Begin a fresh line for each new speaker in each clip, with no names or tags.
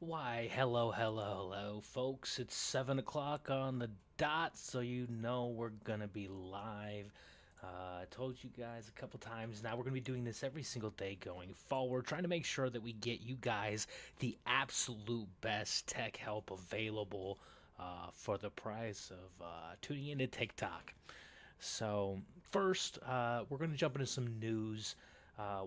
Why, hello, folks. It's 7 o'clock on the dot, so you know we're gonna be live. I told you guys a couple times now, we're gonna be doing this every single day going forward, trying to make sure that we get you guys the absolute best tech help available for the price of tuning into TikTok. So, first, we're going to jump into some news.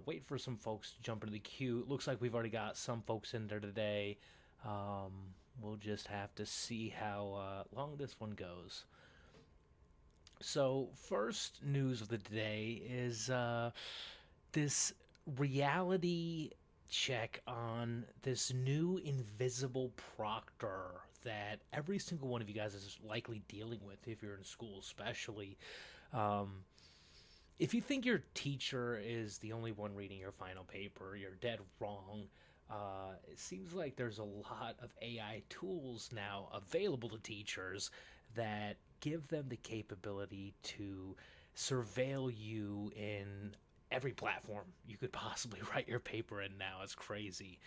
Wait for some folks to jump into the queue. It looks like we've already got some folks in there today. We'll just have to see how long this one goes. So, first news of the day is this reality check on this new invisible proctor that every single one of you guys is likely dealing with if you're in school, especially. Um, if you think your teacher is the only one reading your final paper, you're dead wrong. It seems like there's a lot of AI tools now available to teachers that give them the capability to surveil you in every platform you could possibly write your paper in now. It's crazy.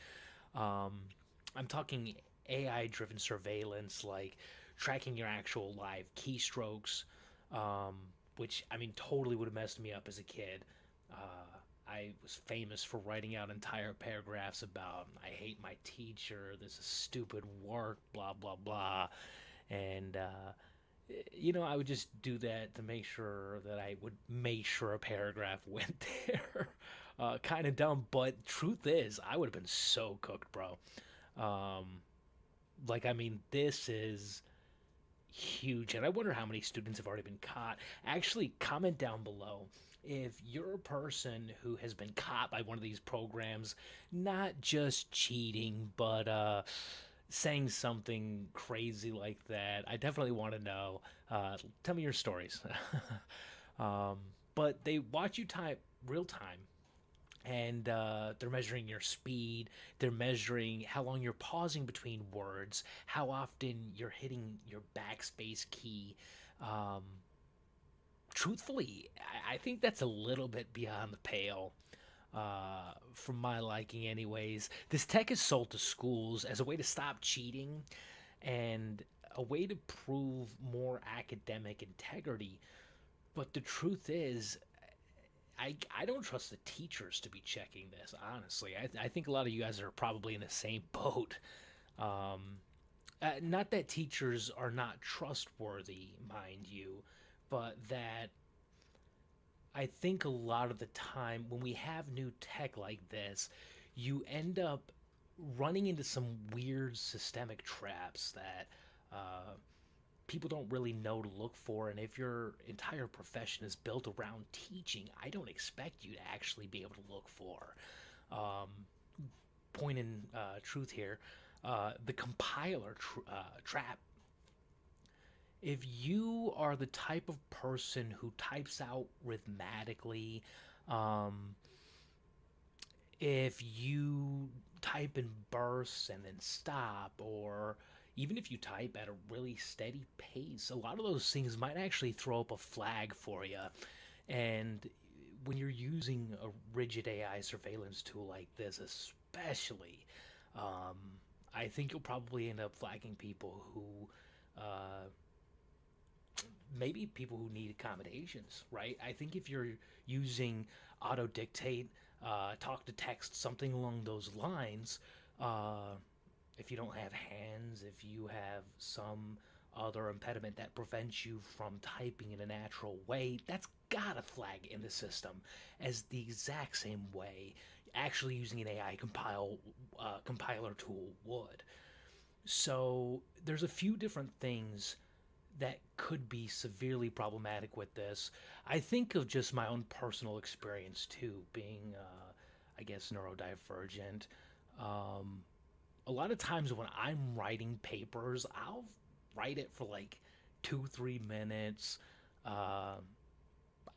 I'm talking AI driven surveillance, like tracking your actual live keystrokes, which I mean totally would have messed me up as a kid. I was famous for writing out entire paragraphs about I hate my teacher, this is stupid work, blah blah blah, and I would just do that to make sure that I would make sure a paragraph went there. Kind of dumb, but truth is, I would have been so cooked, bro. Like, I mean, this is huge, and I wonder how many students have already been caught. Actually, comment down below if you're a person who has been caught by one of these programs, not just cheating, but saying something crazy like that. I definitely want to know. Tell me your stories. But they watch you type real time, and they're measuring your speed. They're measuring how long you're pausing between words, how often you're hitting your backspace key. Truthfully, I think that's a little bit beyond the pale, from my liking, anyways. This tech is sold to schools as a way to stop cheating and a way to prove more academic integrity. But the truth is, I don't trust the teachers to be checking this, honestly. I think a lot of you guys are probably in the same boat. Not that teachers are not trustworthy, mind you, but that I think a lot of the time when we have new tech like this, you end up running into some weird systemic traps that people don't really know to look for. And if your entire profession is built around teaching, I don't expect you to actually be able to look for. Point in truth here, the trap. If you are the type of person who types out rhythmatically, if you type in bursts and then stop, or even if you type at a really steady pace, a lot of those things might actually throw up a flag for you. And when you're using a rigid AI surveillance tool like this, especially, I think you'll probably end up flagging people who maybe people who need accommodations, right? I think if you're using auto dictate, talk to text, something along those lines, uh, if you don't have hands, if you have some other impediment that prevents you from typing in a natural way, that's got to flag in the system as the exact same way actually using an AI compiler tool would. So there's a few different things that could be severely problematic with this. I think of just my own personal experience too, being, I guess, neurodivergent. Um, a lot of times when I'm writing papers, I'll write it for like 2, 3 minutes. Uh,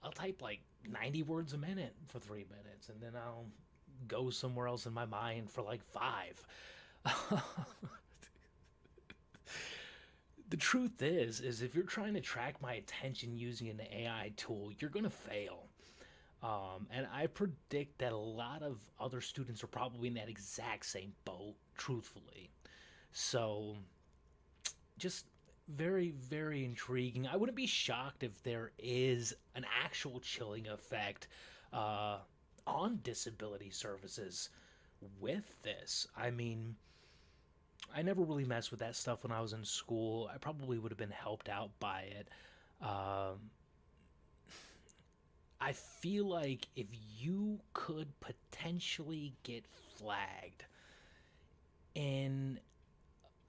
I'll type like 90 words a minute for 3 minutes, and then I'll go somewhere else in my mind for like five. The truth is if you're trying to track my attention using an AI tool, you're gonna fail. And I predict that a lot of other students are probably in that exact same boat, truthfully. So, just very, very intriguing. I wouldn't be shocked if there is an actual chilling effect uh, on disability services with this. I mean, I never really messed with that stuff when I was in school. I probably would have been helped out by it. Um, I feel like if you could potentially get flagged in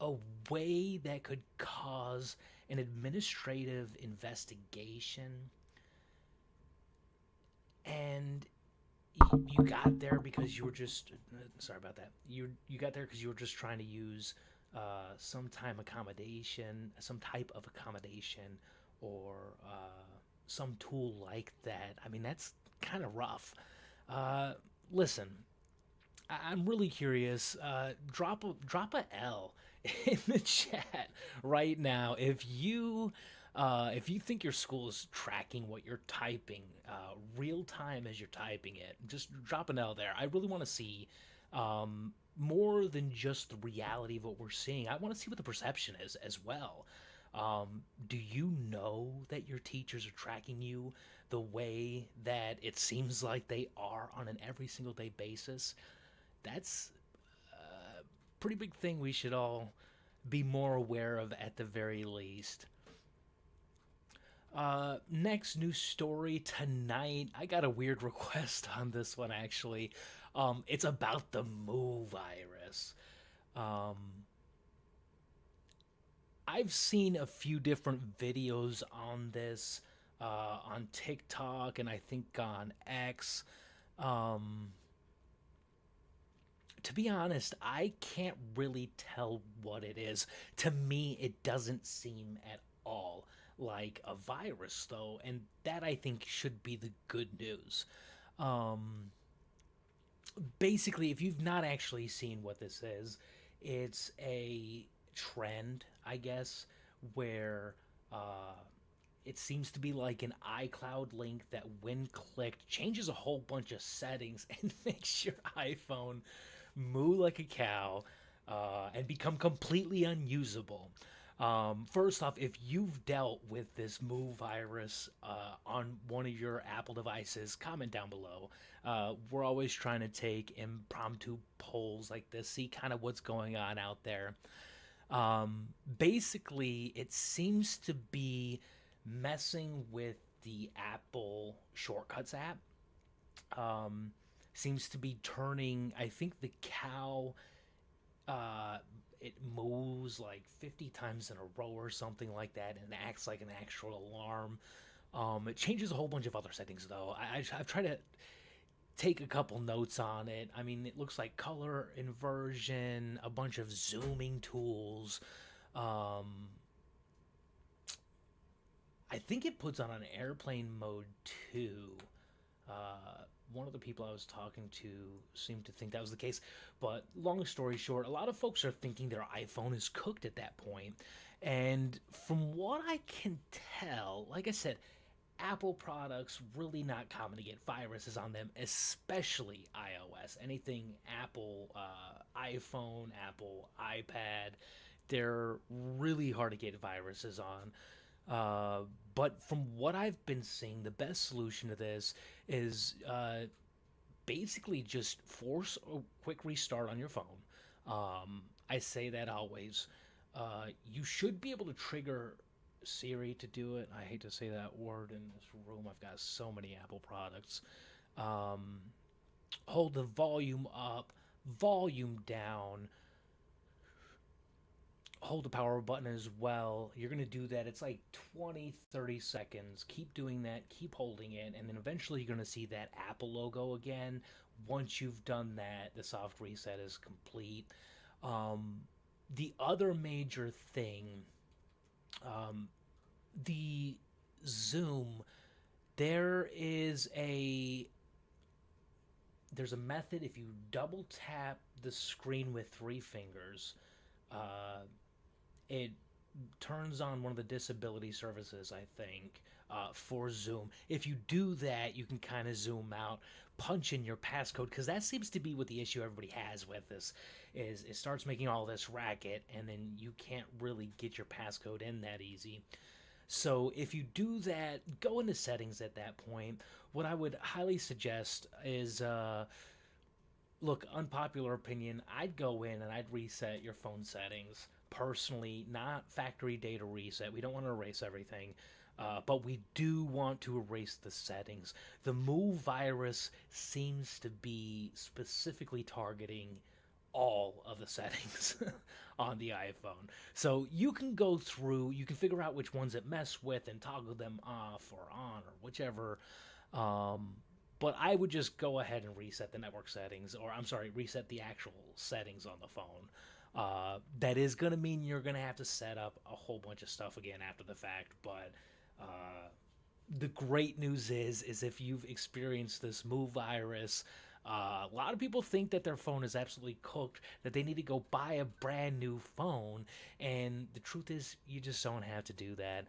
a way that could cause an administrative investigation, and you got there because you were just sorry about that. You got there because you were just trying to use some type of accommodation, or some tool like that. I mean, that's kind of rough. Uh, Listen, I'm really curious. Drop a L in the chat right now if you think your school is tracking what you're typing real time as you're typing it. Just drop an L there. I really want to see more than just the reality of what we're seeing. I want to see what the perception is as well. Do you know that your teachers are tracking you the way that it seems like they are on an every single day basis? That's a pretty big thing we should all be more aware of at the very least. Next news story tonight. I got a weird request on this one actually. It's about the Moo virus. Um, I've seen a few different videos on this on TikTok and I think on X. Um, to be honest, I can't really tell what it is. To me, it doesn't seem at all like a virus, though, and that I think should be the good news. Um, Basically, if you've not actually seen what this is, it's a trend, I guess, where uh, it seems to be like an iCloud link that, when clicked, changes a whole bunch of settings and makes your iPhone moo like a cow and become completely unusable. First off, if you've dealt with this Moo virus on one of your Apple devices, comment down below. We're always trying to take impromptu polls like this, see kind of what's going on out there. Basically, it seems to be messing with the Apple Shortcuts app. Um, Seems to be turning, I think, the cow, uh, it moves like 50 times in a row or something like that, and acts like an actual alarm. It changes a whole bunch of other settings, though. I've tried to take a couple notes on it. I mean, it looks like color inversion, a bunch of zooming tools. Um, I think it puts on an airplane mode too. One of the people I was talking to seemed to think that was the case. But long story short, a lot of folks are thinking their iPhone is cooked at that point. And from what I can tell, like I said, Apple products really not common to get viruses on them, especially iOS. Anything Apple, iPhone, Apple iPad, they're really hard to get viruses on. Uh, but from what I've been seeing, the best solution to this is basically just force a quick restart on your phone. I say that always. You should be able to trigger Siri to do it. I hate to say that word in this room. I've got so many Apple products. Um, Hold the volume up, volume down, hold the power button as well. You're going to do that. It's like 20, 30 seconds. Keep doing that. Keep holding it. And then eventually you're going to see that Apple logo again. Once you've done that, the soft reset is complete. Um, the other major thing, um, the zoom, there is there's a method. If you double tap the screen with three fingers, uh, it turns on one of the disability services, I think, for Zoom. If you do that, you can kind of zoom out, punch in your passcode, because that seems to be what the issue everybody has with this. Is it starts making all this racket, and then you can't really get your passcode in that easy. So if you do that, go into settings at that point. What I would highly suggest is look, unpopular opinion, I'd go in and I'd reset your phone settings personally, not factory data reset. We don't want to erase everything, but we do want to erase the settings. The Move virus seems to be specifically targeting all of the settings on the iPhone. So you can go through, you can figure out which ones it mess with and toggle them off or on or whichever. Um, but I would just go ahead and reset the network settings, or I'm sorry, reset the actual settings on the phone. That is going to mean you're going to have to set up a whole bunch of stuff again after the fact, but the great news is if you've experienced this Move virus, a lot of people think that their phone is absolutely cooked, that they need to go buy a brand new phone, and the truth is, you just don't have to do that.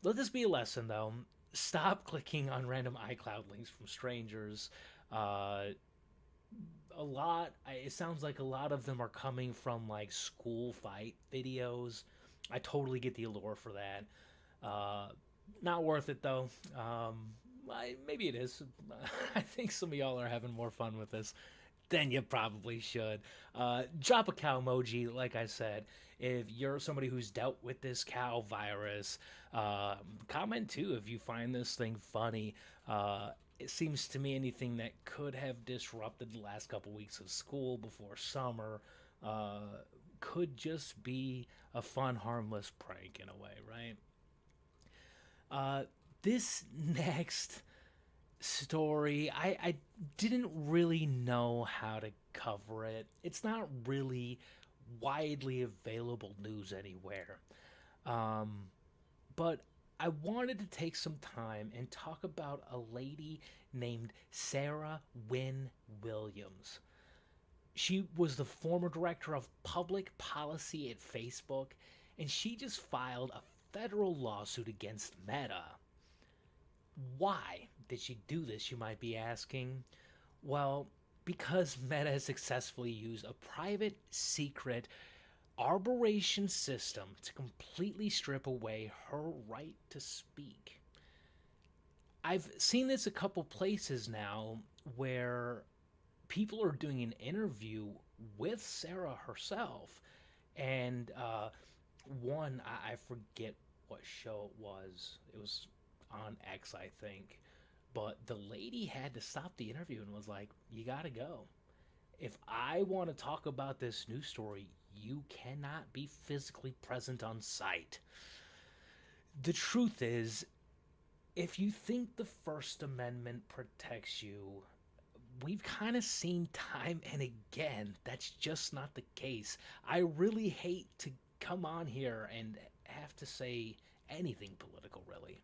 Let this be a lesson, though. Stop clicking on random iCloud links from strangers. Uh, it sounds like a lot of them are coming from like school fight videos. I totally get the allure for that. Uh, Not worth it though. Maybe it is. I think some of y'all are having more fun with this than you probably should. Drop a cow emoji, like I said. If you're somebody who's dealt with this cow virus, comment too if you find this thing funny. It seems to me anything that could have disrupted the last couple weeks of school before summer uh, could just be a fun, harmless prank in a way, right? Uh, this next story, I didn't really know how to cover it. It's not really widely available news anywhere. Um, but I wanted to take some time and talk about a lady named Sarah Wynne Williams. She was the former director of public policy at Facebook, and she just filed a federal lawsuit against Meta. Why did she do this, you might be asking? Well, because Meta has successfully used a private, secret arbitration system to completely strip away her right to speak. I've seen this a couple places now where people are doing an interview with Sarah herself, and one I forget what show it was. It was on X, I think. But the lady had to stop the interview and was like, "You gotta go. If I want to talk about this news story, you cannot be physically present on site." The truth is, if you think the First Amendment protects you, we've kind of seen time and again that's just not the case. I really hate to come on here and have to say anything political, really.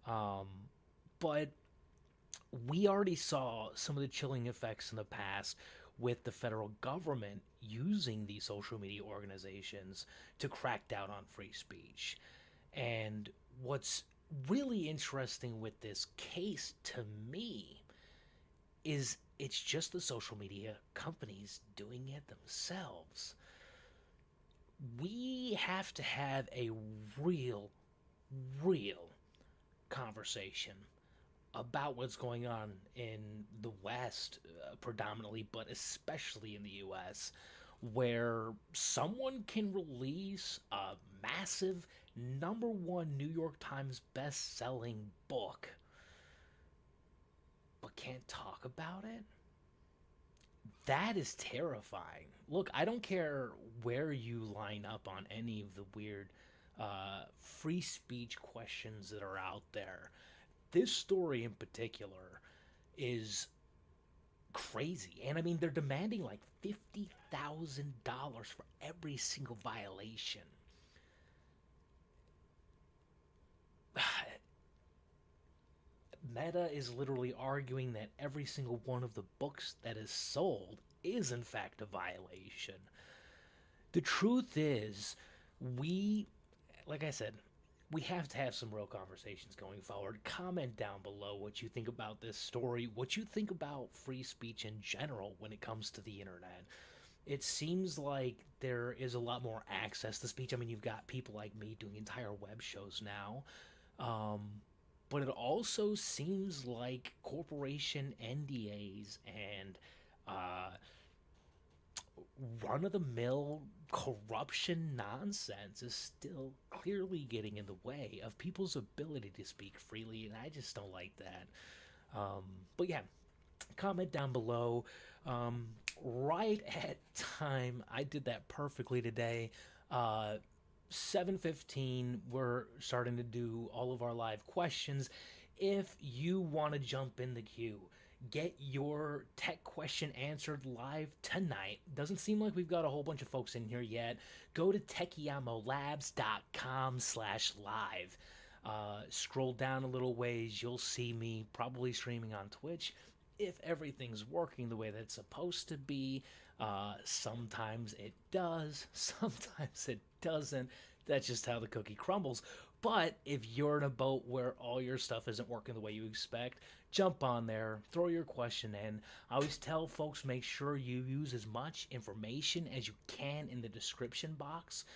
Um, but we already saw some of the chilling effects in the past with the federal government using these social media organizations to crack down on free speech. And what's really interesting with this case to me is it's just the social media companies doing it themselves. We have to have a real, real conversation about what's going on in the West, predominantly, but especially in the US, where someone can release a massive number one New York Times best-selling book but can't talk about it. That is terrifying. Look, I don't care where you line up on any of the weird free speech questions that are out there. This story in particular is crazy. And I mean, they're demanding like $50,000 for every single violation. Meta is literally arguing that every single one of the books that is sold is, in fact, a violation. The truth is, we, like I said, we have to have some real conversations going forward. Comment down below what you think about this story, what you think about free speech in general when it comes to the internet. It seems like there is a lot more access to speech. I mean, you've got people like me doing entire web shows now. Um, but it also seems like corporation NDAs and uh, run of the mill corruption nonsense is still clearly getting in the way of people's ability to speak freely, and I just don't like that. Um, but yeah, comment down below. Um, right at time, I did that perfectly today. 7:15, we're starting to do all of our live questions. If you want to jump in the queue, get your tech question answered live tonight. Doesn't seem like we've got a whole bunch of folks in here yet. Go to techiamolabs.com/live. Scroll down a little ways, you'll see me probably streaming on Twitch. If everything's working the way that it's supposed to be, sometimes it does, sometimes it doesn't. That's just how the cookie crumbles. But if you're in a boat where all your stuff isn't working the way you expect, jump on there, throw your question in. I always tell folks, make sure you use as much information as you can in the description box.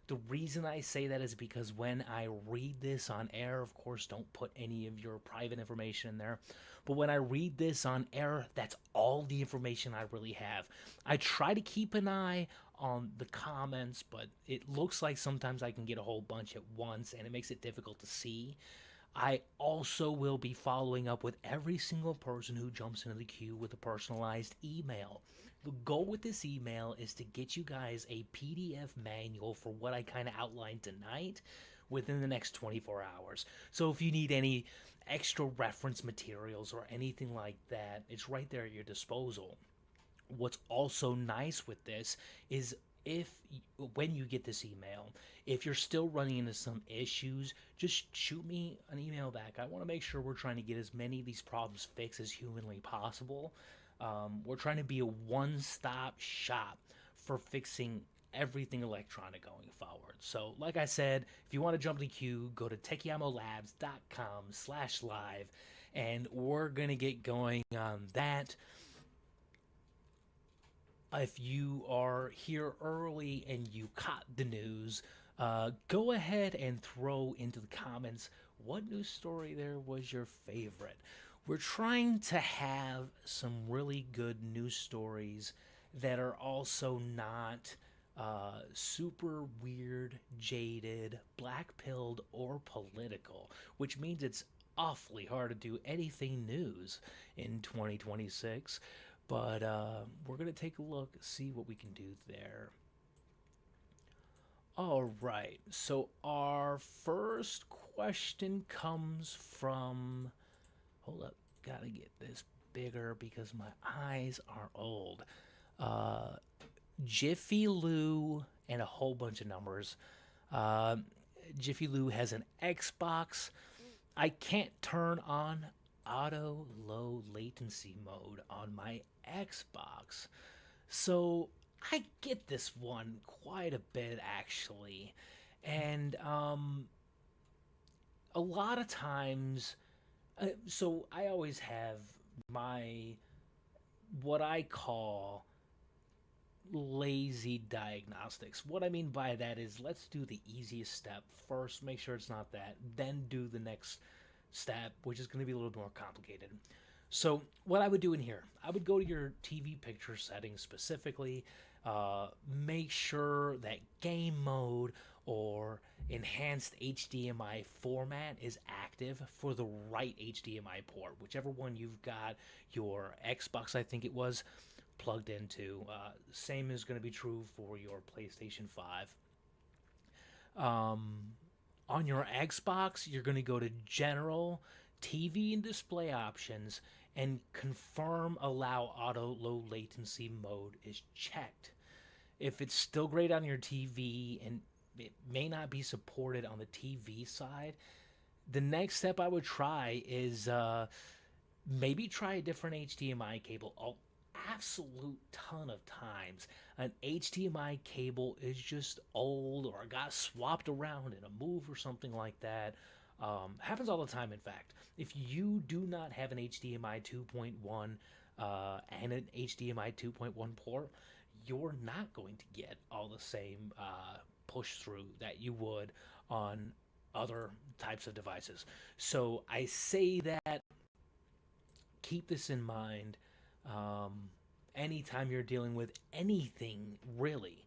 The reason I say that is because when I read this on air, of course, don't put any of your private information in there. But when I read this on air, that's all the information I really have. I try to keep an eye on the comments, but it looks like sometimes I can get a whole bunch at once, and it makes it difficult to see. I also will be following up with every single person who jumps into the queue with a personalized email. The goal with this email is to get you guys a PDF manual for what I kind of outlined tonight within the next 24 hours. So if you need any extra reference materials or anything like that, it's right there at your disposal. What's also nice with this is when you get this email, if you're still running into some issues, just shoot me an email back. I want to make sure we're trying to get as many of these problems fixed as humanly possible. We're trying to be a one-stop shop for fixing everything electronic going forward. So like I said, if you want to jump the queue, go to techiamolabs.com/live, and we're going to get going on that. If you are here early and you caught the news, go ahead and throw into the comments what news story there was your favorite. We're trying to have some really good news stories that are also not super weird, jaded, black-pilled, or political, which means it's awfully hard to do anything news in 2026. But we're going to take a look, see what we can do there. All right, so our first question comes from... Hold up, gotta get this bigger because my eyes are old. Jiffy Lou and a whole bunch of numbers. Jiffy Lou has an Xbox. I can't turn on auto low latency mode on my Xbox. So I get this one quite a bit actually. And a lot of times, so I always have my, what I call lazy diagnostics. What I mean by that is, let's do the easiest step first, make sure it's not that, then do the next step, which is going to be a little more complicated. So what I would do in here, I would go to your TV picture settings specifically, make sure that game mode or enhanced HDMI format is active for the right HDMI port, whichever one you've got, your Xbox I think it was, plugged into. Same is going to be true for your PlayStation 5. Um, on your Xbox, you're going to go to General, TV and Display Options, and confirm allow auto low latency mode is checked. If it's still great on your TV and it may not be supported on the TV side, the next step I would try is maybe try a different HDMI cable. Absolute ton of times an HDMI cable is just old or got swapped around in a move or something like that. Happens all the time, in fact. If you do not have an HDMI 2.1 and an HDMI 2.1 port, you're not going to get all the same push through that you would on other types of devices. So I say that keep this in mind um, anytime you're dealing with anything, really.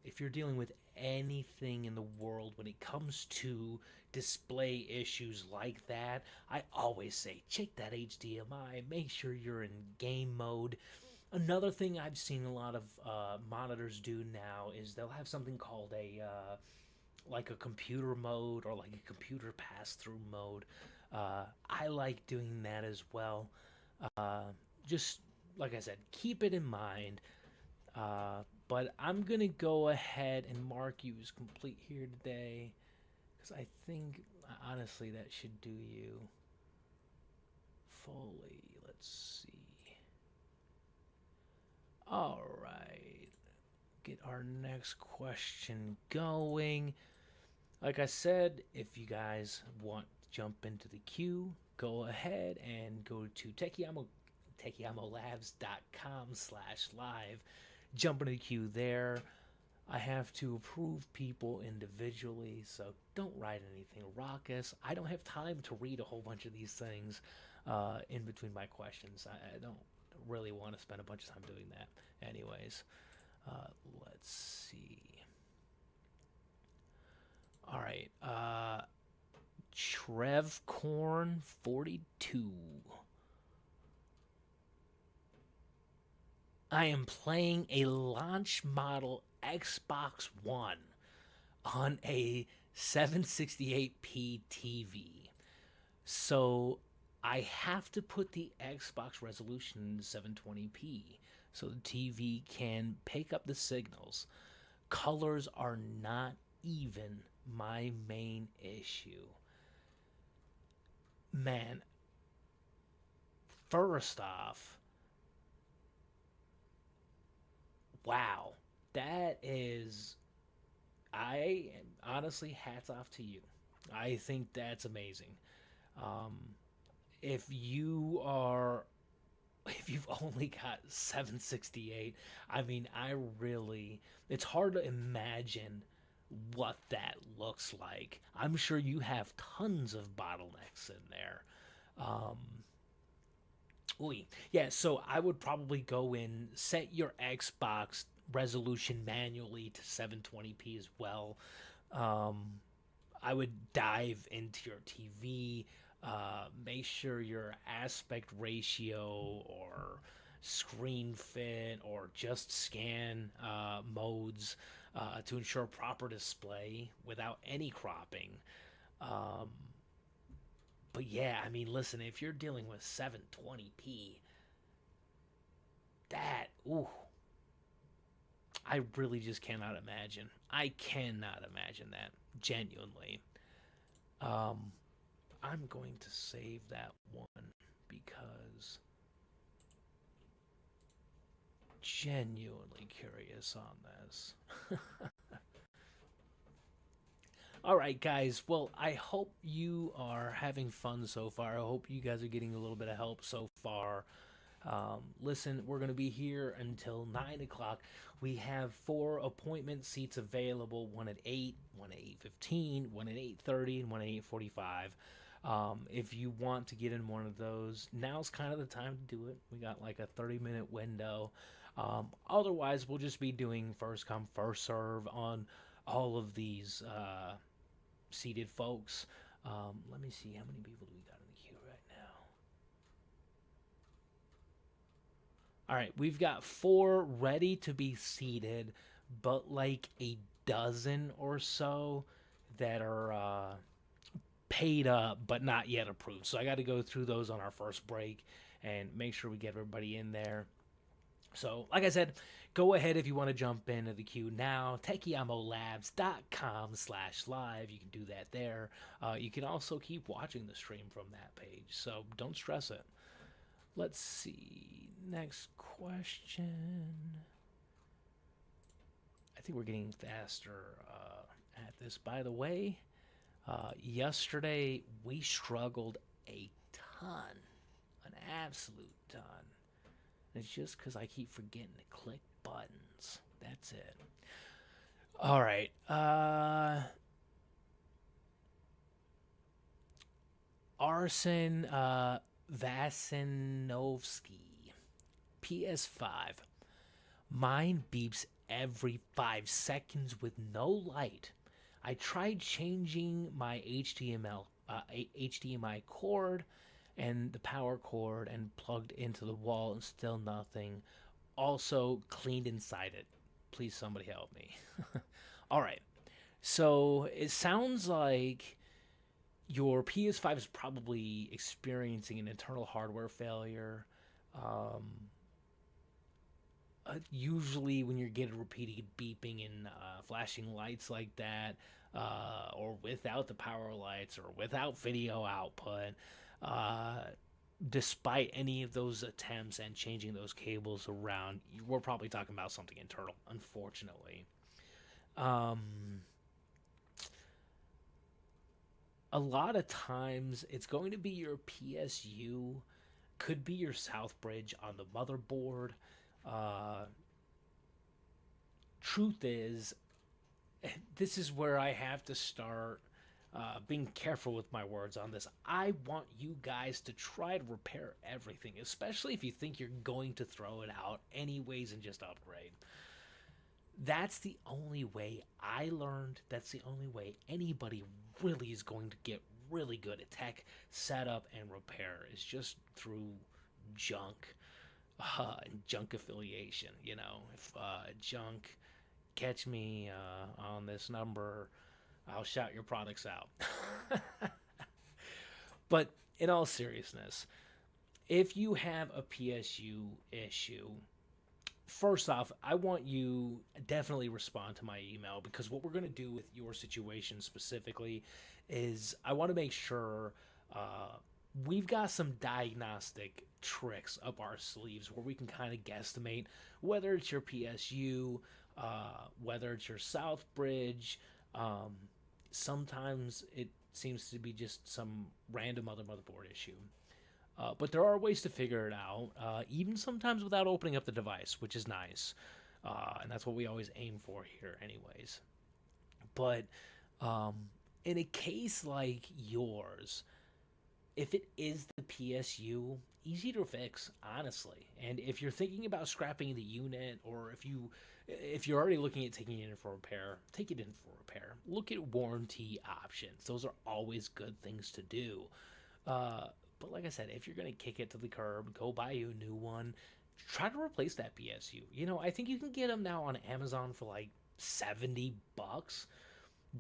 If you're dealing with anything in the world when it comes to display issues like that, I always say check that HDMI, make sure you're in game mode. Another thing I've seen a lot of monitors do now is they'll have something called a like a computer mode or like a computer pass through mode. I like doing that as well. Uh, just like I said, keep it in mind. But I'm gonna go ahead and mark you as complete here today because I think honestly that should do you fully. Let's see. All right, get our next question going. Like I said, if you guys want to jump into the queue, go ahead and go to techiamolabs.com/live. Jump into the queue there. I have to approve people individually, so don't write anything raucous. I don't have time to read a whole bunch of these things in between my questions. I don't really want to spend a bunch of time doing that. Anyways, let's see. All right. Trevcorn42. I am playing a launch model Xbox One on a 768p TV. So I have to put the Xbox resolution in 720p so the TV can pick up the signals. Colors are not even my main issue. Man, first off, wow, that is, I honestly, hats off to you. I think that's amazing. Um, if you are, if you've only got 768, I mean, I really, it's hard to imagine what that looks like. I'm sure you have tons of bottlenecks in there. Um, yeah, so I would probably go in, set your Xbox resolution manually to 720p as well. Um, I would dive into your TV, make sure your aspect ratio or screen fit or just scan modes to ensure proper display without any cropping. Um, but yeah, I mean, listen, if you're dealing with 720p, that, ooh, I really just cannot imagine. I cannot imagine that, genuinely. Um, I'm going to save that one because genuinely curious on this. All right, guys. Well, I hope you are having fun so far. I hope you guys are getting a little bit of help so far. Listen, we're going to be here until 9 o'clock. We have 4 appointment seats available, one at 8, one at 8:15, one at 8:30, and one at 8:45. If you want to get in one of those, now's kind of the time to do it. We got like a 30-minute window. Otherwise, we'll just be doing first come, first serve on all of these seated folks. Let me see how many people do we got in the queue right now. All right, we've got 4 ready to be seated, but like a dozen or so that are paid up but not yet approved. So I got to go through those on our first break and make sure we get everybody in there. So, like I said, go ahead if you want to jump into the queue now. TechiamoLabs.com/live. You can do that there. You can also keep watching the stream from that page. So don't stress it. Let's see. Next question. I think we're getting faster at this. By the way, yesterday we struggled a ton, an absolute ton. It's just because I keep forgetting to click buttons. That's it. All right. Arsen Vasinovsky, PS5. Mine beeps every 5 seconds with no light. I tried changing my HDMI cord and the power cord and plugged into the wall and still nothing. Also cleaned inside it. Please somebody help me. All right. So it sounds like your PS5 is probably experiencing an internal hardware failure. Usually, when you're getting repeated beeping and flashing lights like that, or without the power lights, or without video output, uh, despite any of those attempts and changing those cables around, we're probably talking about something internal, unfortunately. Um, a lot of times, it's going to be your PSU, could be your South Bridge on the motherboard. Uh, Truth is, this is where I have to start being careful with my words on this. I want you guys to try to repair everything, especially if you think you're going to throw it out anyways and just upgrade. That's the only way I learned. That's the only way anybody really is going to get really good at tech setup and repair is just through junk and junk affiliation. You know, if junk catch me on this number, I'll shout your products out. But in all seriousness, if you have a PSU issue, first off, I want you definitely respond to my email because what we're going to do with your situation specifically is I want to make sure we've got some diagnostic tricks up our sleeves where we can kind of guesstimate whether it's your PSU, whether it's your South Bridge. Um, Sometimes it seems to be just some random other motherboard issue. But there are ways to figure it out, even sometimes without opening up the device, which is nice. And that's what we always aim for here, anyways. But um, in a case like yours, if it is the PSU, easy to fix, honestly. And if you're thinking about scrapping the unit, or if you're already looking at taking it in for repair, take it in for repair. Look at warranty options; those are always good things to do. Uh, but like I said, if you're gonna kick it to the curb, go buy you a new one. Try to replace that PSU. You know, I think you can get them now on Amazon for like $70.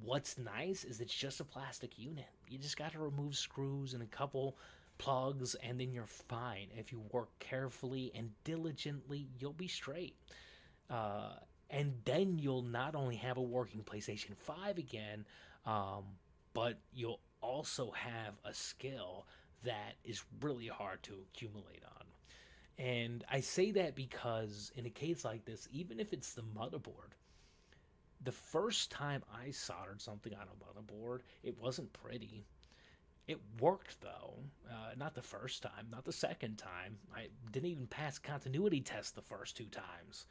What's nice is it's just a plastic unit. You just got to remove screws and a couple plugs, and then you're fine. If you work carefully and diligently, you'll be straight. Uh, and then you'll not only have a working PlayStation 5 again, um, but you'll also have a skill that is really hard to accumulate on. And I say that because in a case like this, even if it's the motherboard, the first time I soldered something on a motherboard, it wasn't pretty. It worked though. Not the first time, not the second time. I didn't even pass continuity test the first 2 times.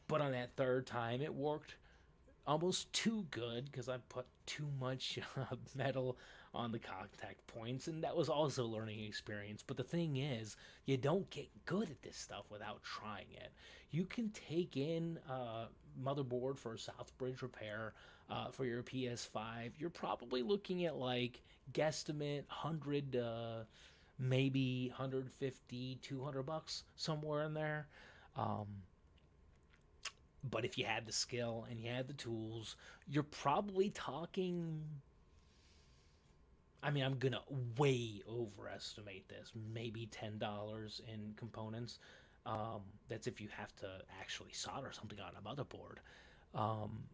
But on that third time, it worked almost too good because I put too much metal on the contact points, and that was also a learning experience. But the thing is, you don't get good at this stuff without trying it. You can take in motherboard for a Southbridge repair for your PS5. You're probably looking at like guesstimate 100, maybe 150, $200, somewhere in there. Um, but if you had the skill and you had the tools, you're probably talking. I mean, I'm gonna way overestimate this. Maybe $10 in components. That's if you have to actually solder something on a motherboard.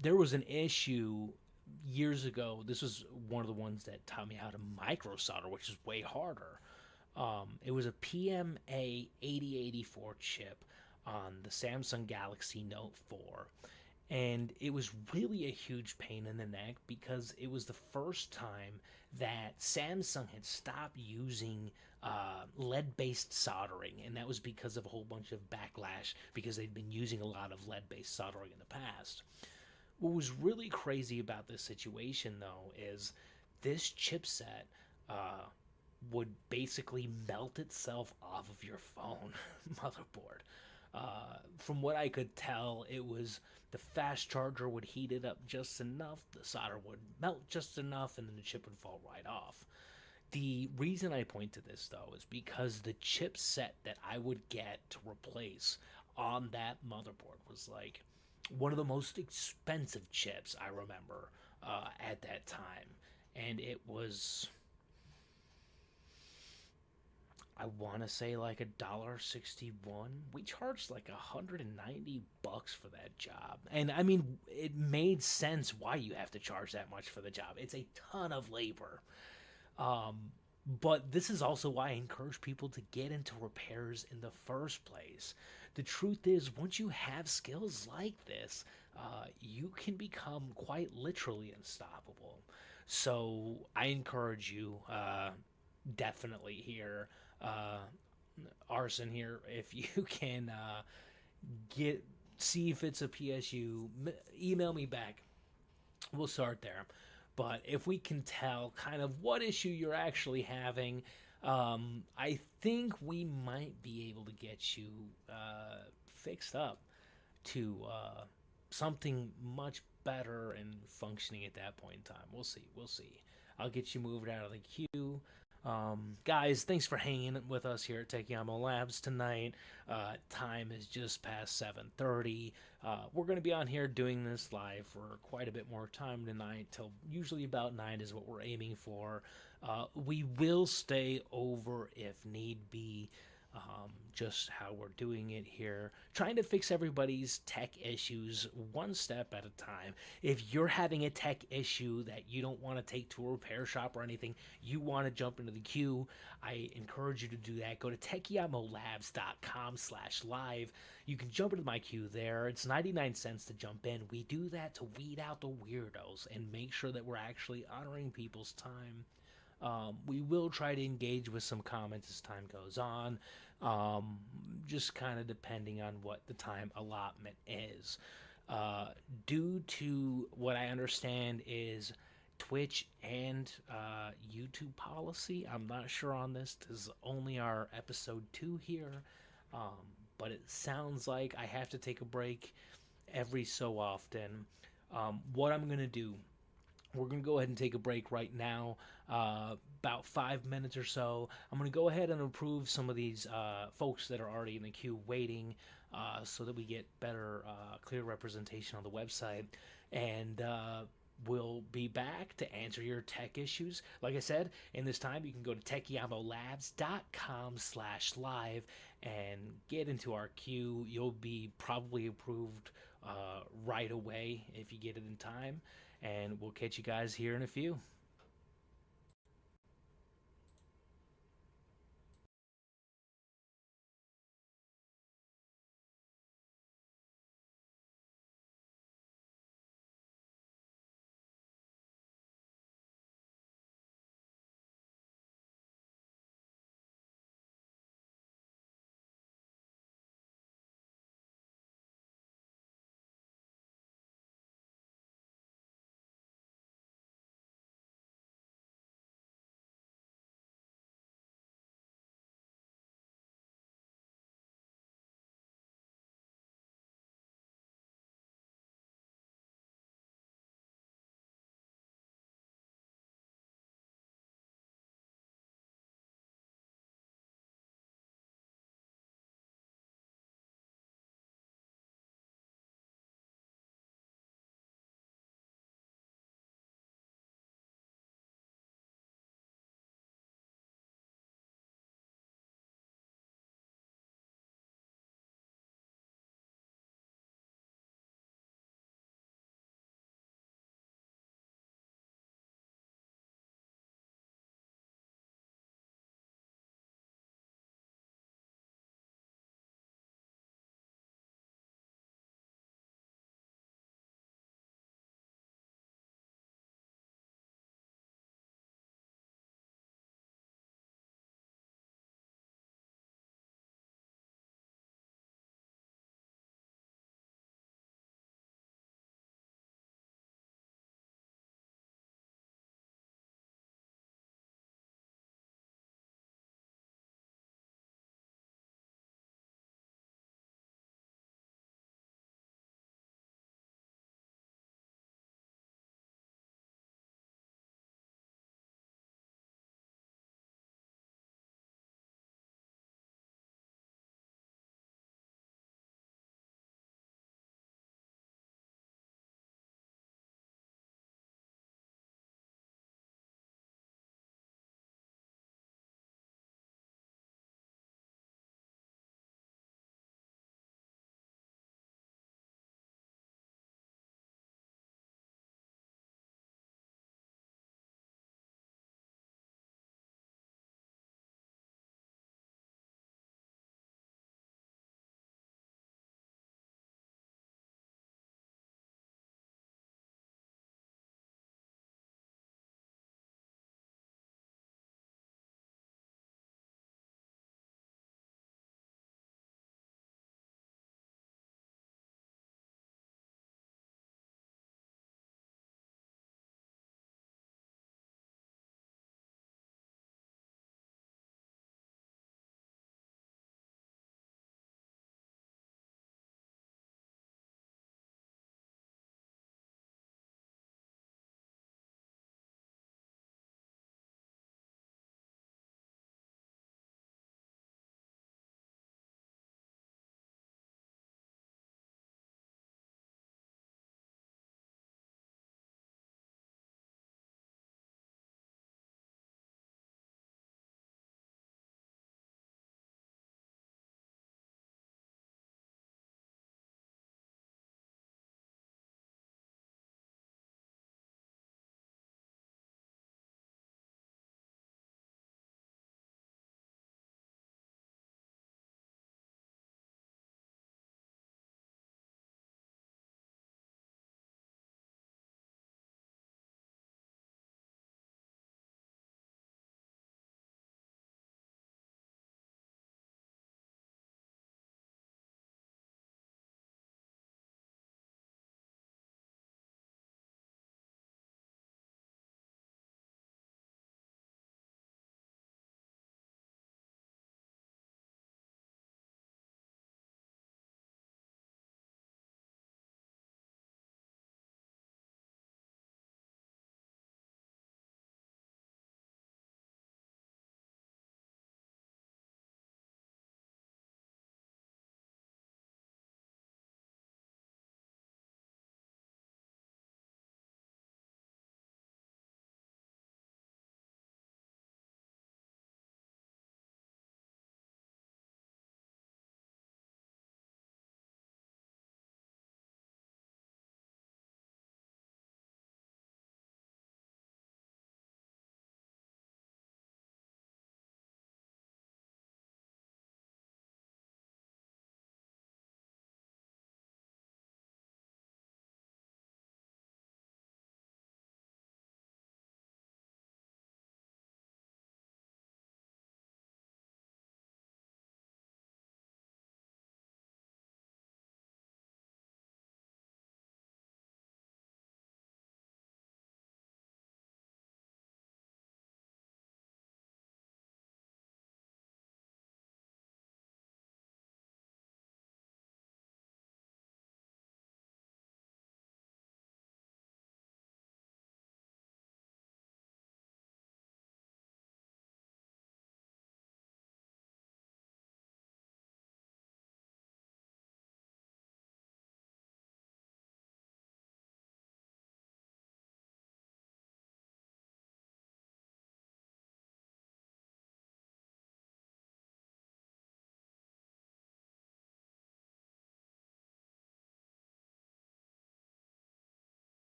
There was an issue years ago. This was one of the ones that taught me how to micro solder, which is way harder. It was a PMA 8084 chip on the Samsung Galaxy Note 4. And it was really a huge pain in the neck because it was the first time that Samsung had stopped using lead based soldering. And that was because of a whole bunch of backlash because they'd been using a lot of lead based soldering in the past. What was really crazy about this situation, though, is this chipset uh, would basically melt itself off of your phone motherboard. From what I could tell, it was the fast charger would heat it up just enough, the solder would melt just enough, and then the chip would fall right off. The reason I point to this though is because the chipset that I would get to replace on that motherboard was like one of the most expensive chips I remember at that time, and it was I want to say like $1.61. We charged like $190 for that job, and I mean it made sense why you have to charge that much for the job. It's a ton of labor. Um, but this is also why I encourage people to get into repairs in the first place. The truth is, once you have skills like this, you can become quite literally unstoppable. So I encourage you, definitely here, uh, Arson here, if you can get see if it's a PSU, email me back. We'll start there. But if we can tell kind of what issue you're actually having, I think we might be able to get you fixed up to something much better and functioning at that point in time. We'll see. We'll see. I'll get you moved out of the queue. Guys, thanks for hanging with us here at Techiamo Labs tonight. Time is just past 7:30. We're going to be on here doing this live for quite a bit more time tonight, till usually about 9 is what we're aiming for. We will stay over if need be, just how we're doing it here, trying to fix everybody's tech issues one step at a time. If you're having a tech issue that you don't want to take to a repair shop or anything, you want to jump into the queue, I encourage you to do that. Go to techiamolabs.com/live. You can jump into my queue there. It's 99 cents to jump in. We do that to weed out the weirdos and make sure that we're actually honoring people's time. We will try to engage with some comments as time goes on, um, just kind of depending on what the time allotment is. Uh, Due to what I understand is Twitch and YouTube policy, I'm not sure on this. This is only our episode 2 here, um, but it sounds like I have to take a break every so often. What I'm going to do, we're going to go ahead and take a break right now, about 5 minutes or so. I'm going to go ahead and approve some of these folks that are already in the queue waiting, so that we get better, clear representation on the website. And we'll be back to answer your tech issues. Like I said, in this time, you can go to techiamolabs.com/live and get into our queue. You'll be probably approved right away if you get it in time, and we'll catch you guys here in a few.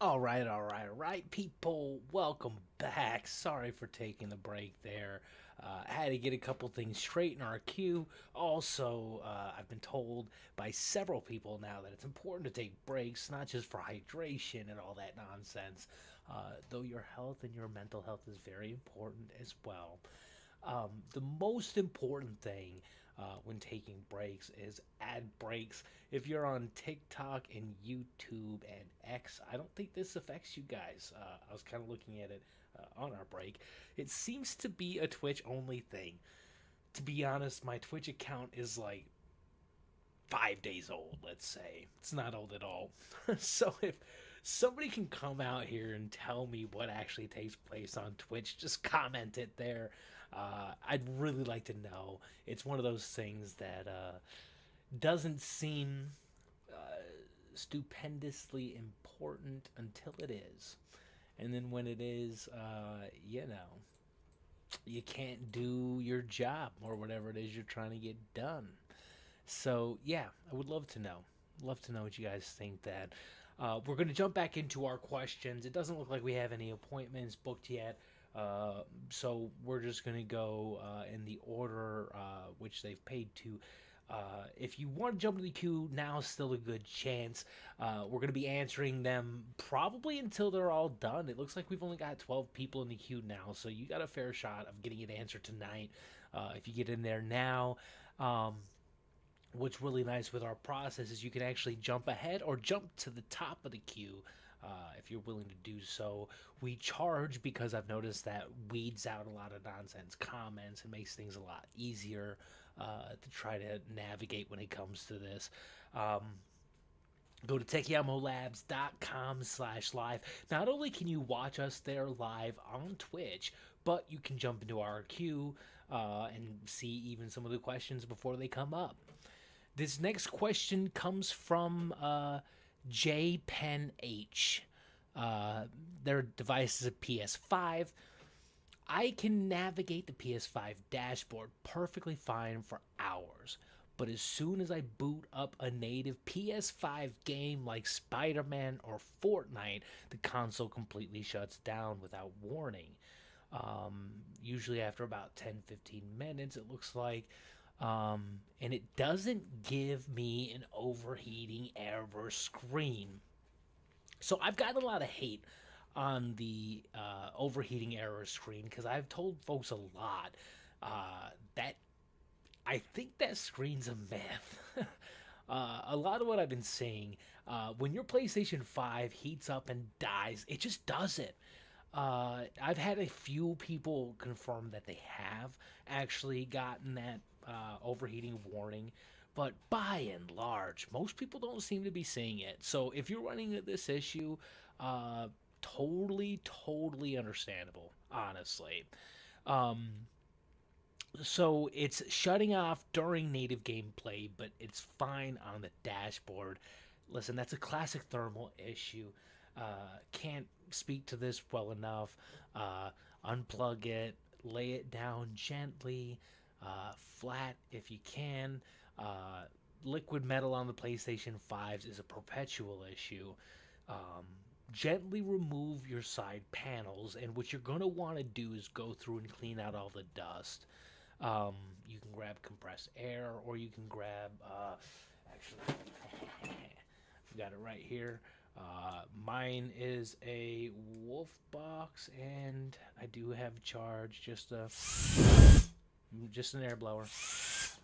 All right, people. Welcome back. Sorry for taking the break there. I had to get a couple things straight in our queue. Also, I've been told by several people now that it's important to take breaks, not just for hydration and all that nonsense, though your health and your mental health is very important as well. The most important thing when taking breaks is ad breaks. If you're on TikTok and YouTube and X, I don't think this affects you guys. I was kind of looking at it on our break. It seems to be a Twitch only thing. To be honest, my Twitch account is like 5 days old, let's say. It's not old at all. So if somebody can come out here and tell me what actually takes place on Twitch, just comment it there. I'd really like to know. It's one of those things that doesn't seem stupendously important until it is. And then when it is, you can't do your job or whatever it is you're trying to get done. So yeah, I would love to know. Love to know what you guys think. That we're going to jump back into our questions. It doesn't look like we have any appointments booked yet, so we're just going to go in the order which they've paid to. If you want to jump into the queue, now's still a good chance. We're going to be answering them probably until they're all done. It looks like we've only got 12 people in the queue now, so you got a fair shot of getting it answered tonight if you get in there now. What's really nice with our process is you can actually jump ahead or jump to the top of the queue if you're willing to do so. We charge because I've noticed that weeds out a lot of nonsense comments and makes things a lot easier to try to navigate when it comes to this. Go to techiamolabs.com/live. Not only can you watch us there live on Twitch, but you can jump into our queue and see even some of the questions before they come up. This next question comes from J Pen H. Their device is a PS5. I can navigate the PS5 dashboard perfectly fine for hours, but as soon as I boot up a native PS5 game like Spider-Man or Fortnite, the console completely shuts down without warning. Usually after about 10-15 minutes, it looks like. And it doesn't give me an overheating error screen. So I've gotten a lot of hate on the overheating error screen because I've told folks a lot that I think that screen's a myth. A lot of what I've been saying, when your PlayStation 5 heats up and dies, it just does it. I've had a few people confirm that they have actually gotten that overheating warning, but by and large, most people don't seem to be seeing it. So if you're running into this issue, totally understandable, honestly. Um, so it's shutting off during native gameplay, but it's fine on the dashboard. Listen, that's a classic thermal issue. Can't speak to this well enough. Unplug it, lay it down gently, flat if you can. Liquid metal on the PlayStation 5s is a perpetual issue. Um, Gently remove your side panels, and what you're going to want to do is go through and clean out all the dust. Um, you can grab compressed air, or you can grab, actually, I've got it right here. Mine is a Wolf box, and I do have charge, just an air blower.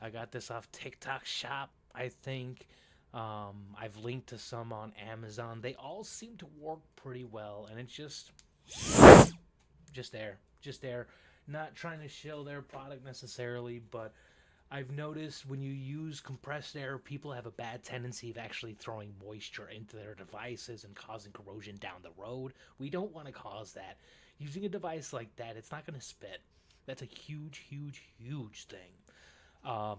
I got this off TikTok Shop, I think. I've linked to some on Amazon. They all seem to work pretty well, and it's just air. Not trying to shill their product necessarily, but I've noticed when you use compressed air, people have a bad tendency of actually throwing moisture into their devices and causing corrosion down the road. We don't want to cause that. Using a device like that, it's not going to spit. That's a huge thing. Um,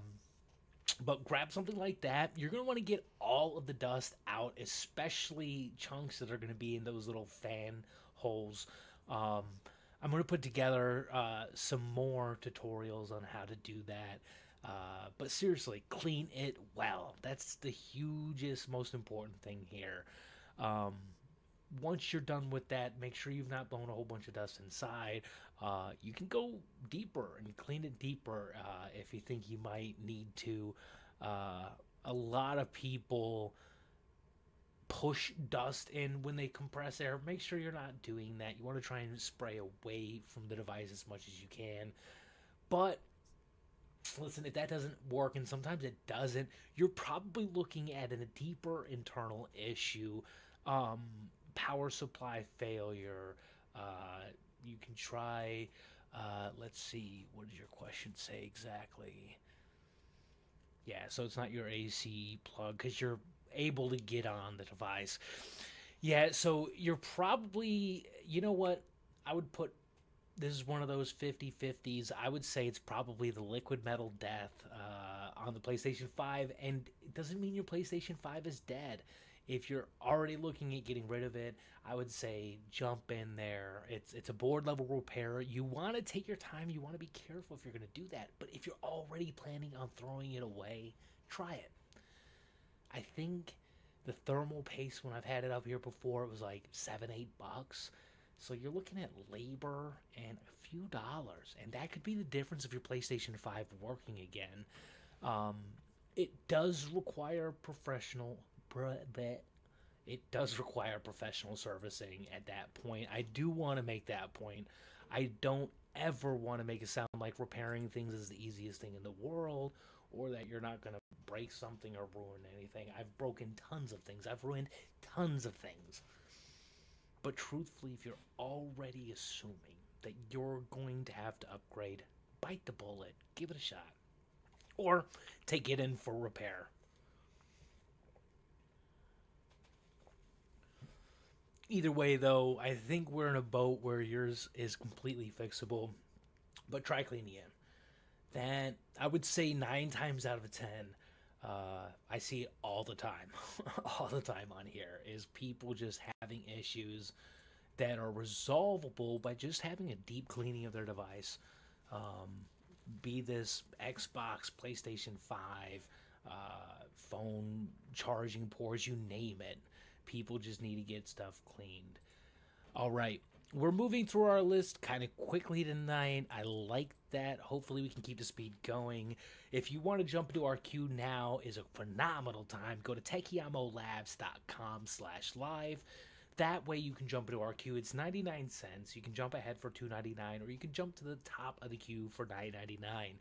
but grab something like that. You're going to want to get all of the dust out, especially chunks that are going to be in those little fan holes. Um, I'm going to put together some more tutorials on how to do that. But seriously, clean it well. That's the hugest, most important thing here. Um, once you're done with that, make sure you've not blown a whole bunch of dust inside. You can go deeper and clean it deeper if you think you might need to. Uh, a lot of people push dust in when they compress air. Make sure you're not doing that. You want to try and spray away from the device as much as you can. But listen, if that doesn't work, and sometimes it doesn't, you're probably looking at a deeper internal issue. Um, Power supply failure. Uh, you can try. Let's see. What did your question say exactly? Yeah, so it's not your AC plug because you're able to get on the device. Yeah, so you're probably, you know what? I would put this is one of those 50-50s. I would say it's probably the liquid metal death on the PlayStation 5, and it doesn't mean your PlayStation 5 is dead. If you're already looking at getting rid of it, I would say jump in there. It's a board level repair. You want to take your time. You want to be careful if you're going to do that. But if you're already planning on throwing it away, try it. I think the thermal paste when I've had it up here before it was like $7-8. So you're looking at labor and a few dollars, and that could be the difference of your PlayStation 5 working again. Um, it does require it does require professional servicing at that point. I do want to make that point. I don't ever want to make it sound like repairing things is the easiest thing in the world or that you're not going to break something or ruin anything. I've broken tons of things. I've ruined tons of things. But truthfully, if you're already assuming that you're going to have to upgrade, bite the bullet, give it a shot, or take it in for repair. Either way, though, I think we're in a boat where yours is completely fixable, but try cleaning it. That, I would say 9 times out of 10, I see it all the time, all the time on here, is people just having issues that are resolvable by just having a deep cleaning of their device. Um, be this Xbox, PlayStation 5, phone charging ports, you name it. People just need to get stuff cleaned. All right. We're moving through our list kind of quickly tonight. I like that. Hopefully we can keep the speed going. If you want to jump into our queue now is a phenomenal time. Go to techiamolabs.com/live. That way you can jump into our queue. It's 99 cents. You can jump ahead for 2.99 or you can jump to the top of the queue for 9.99.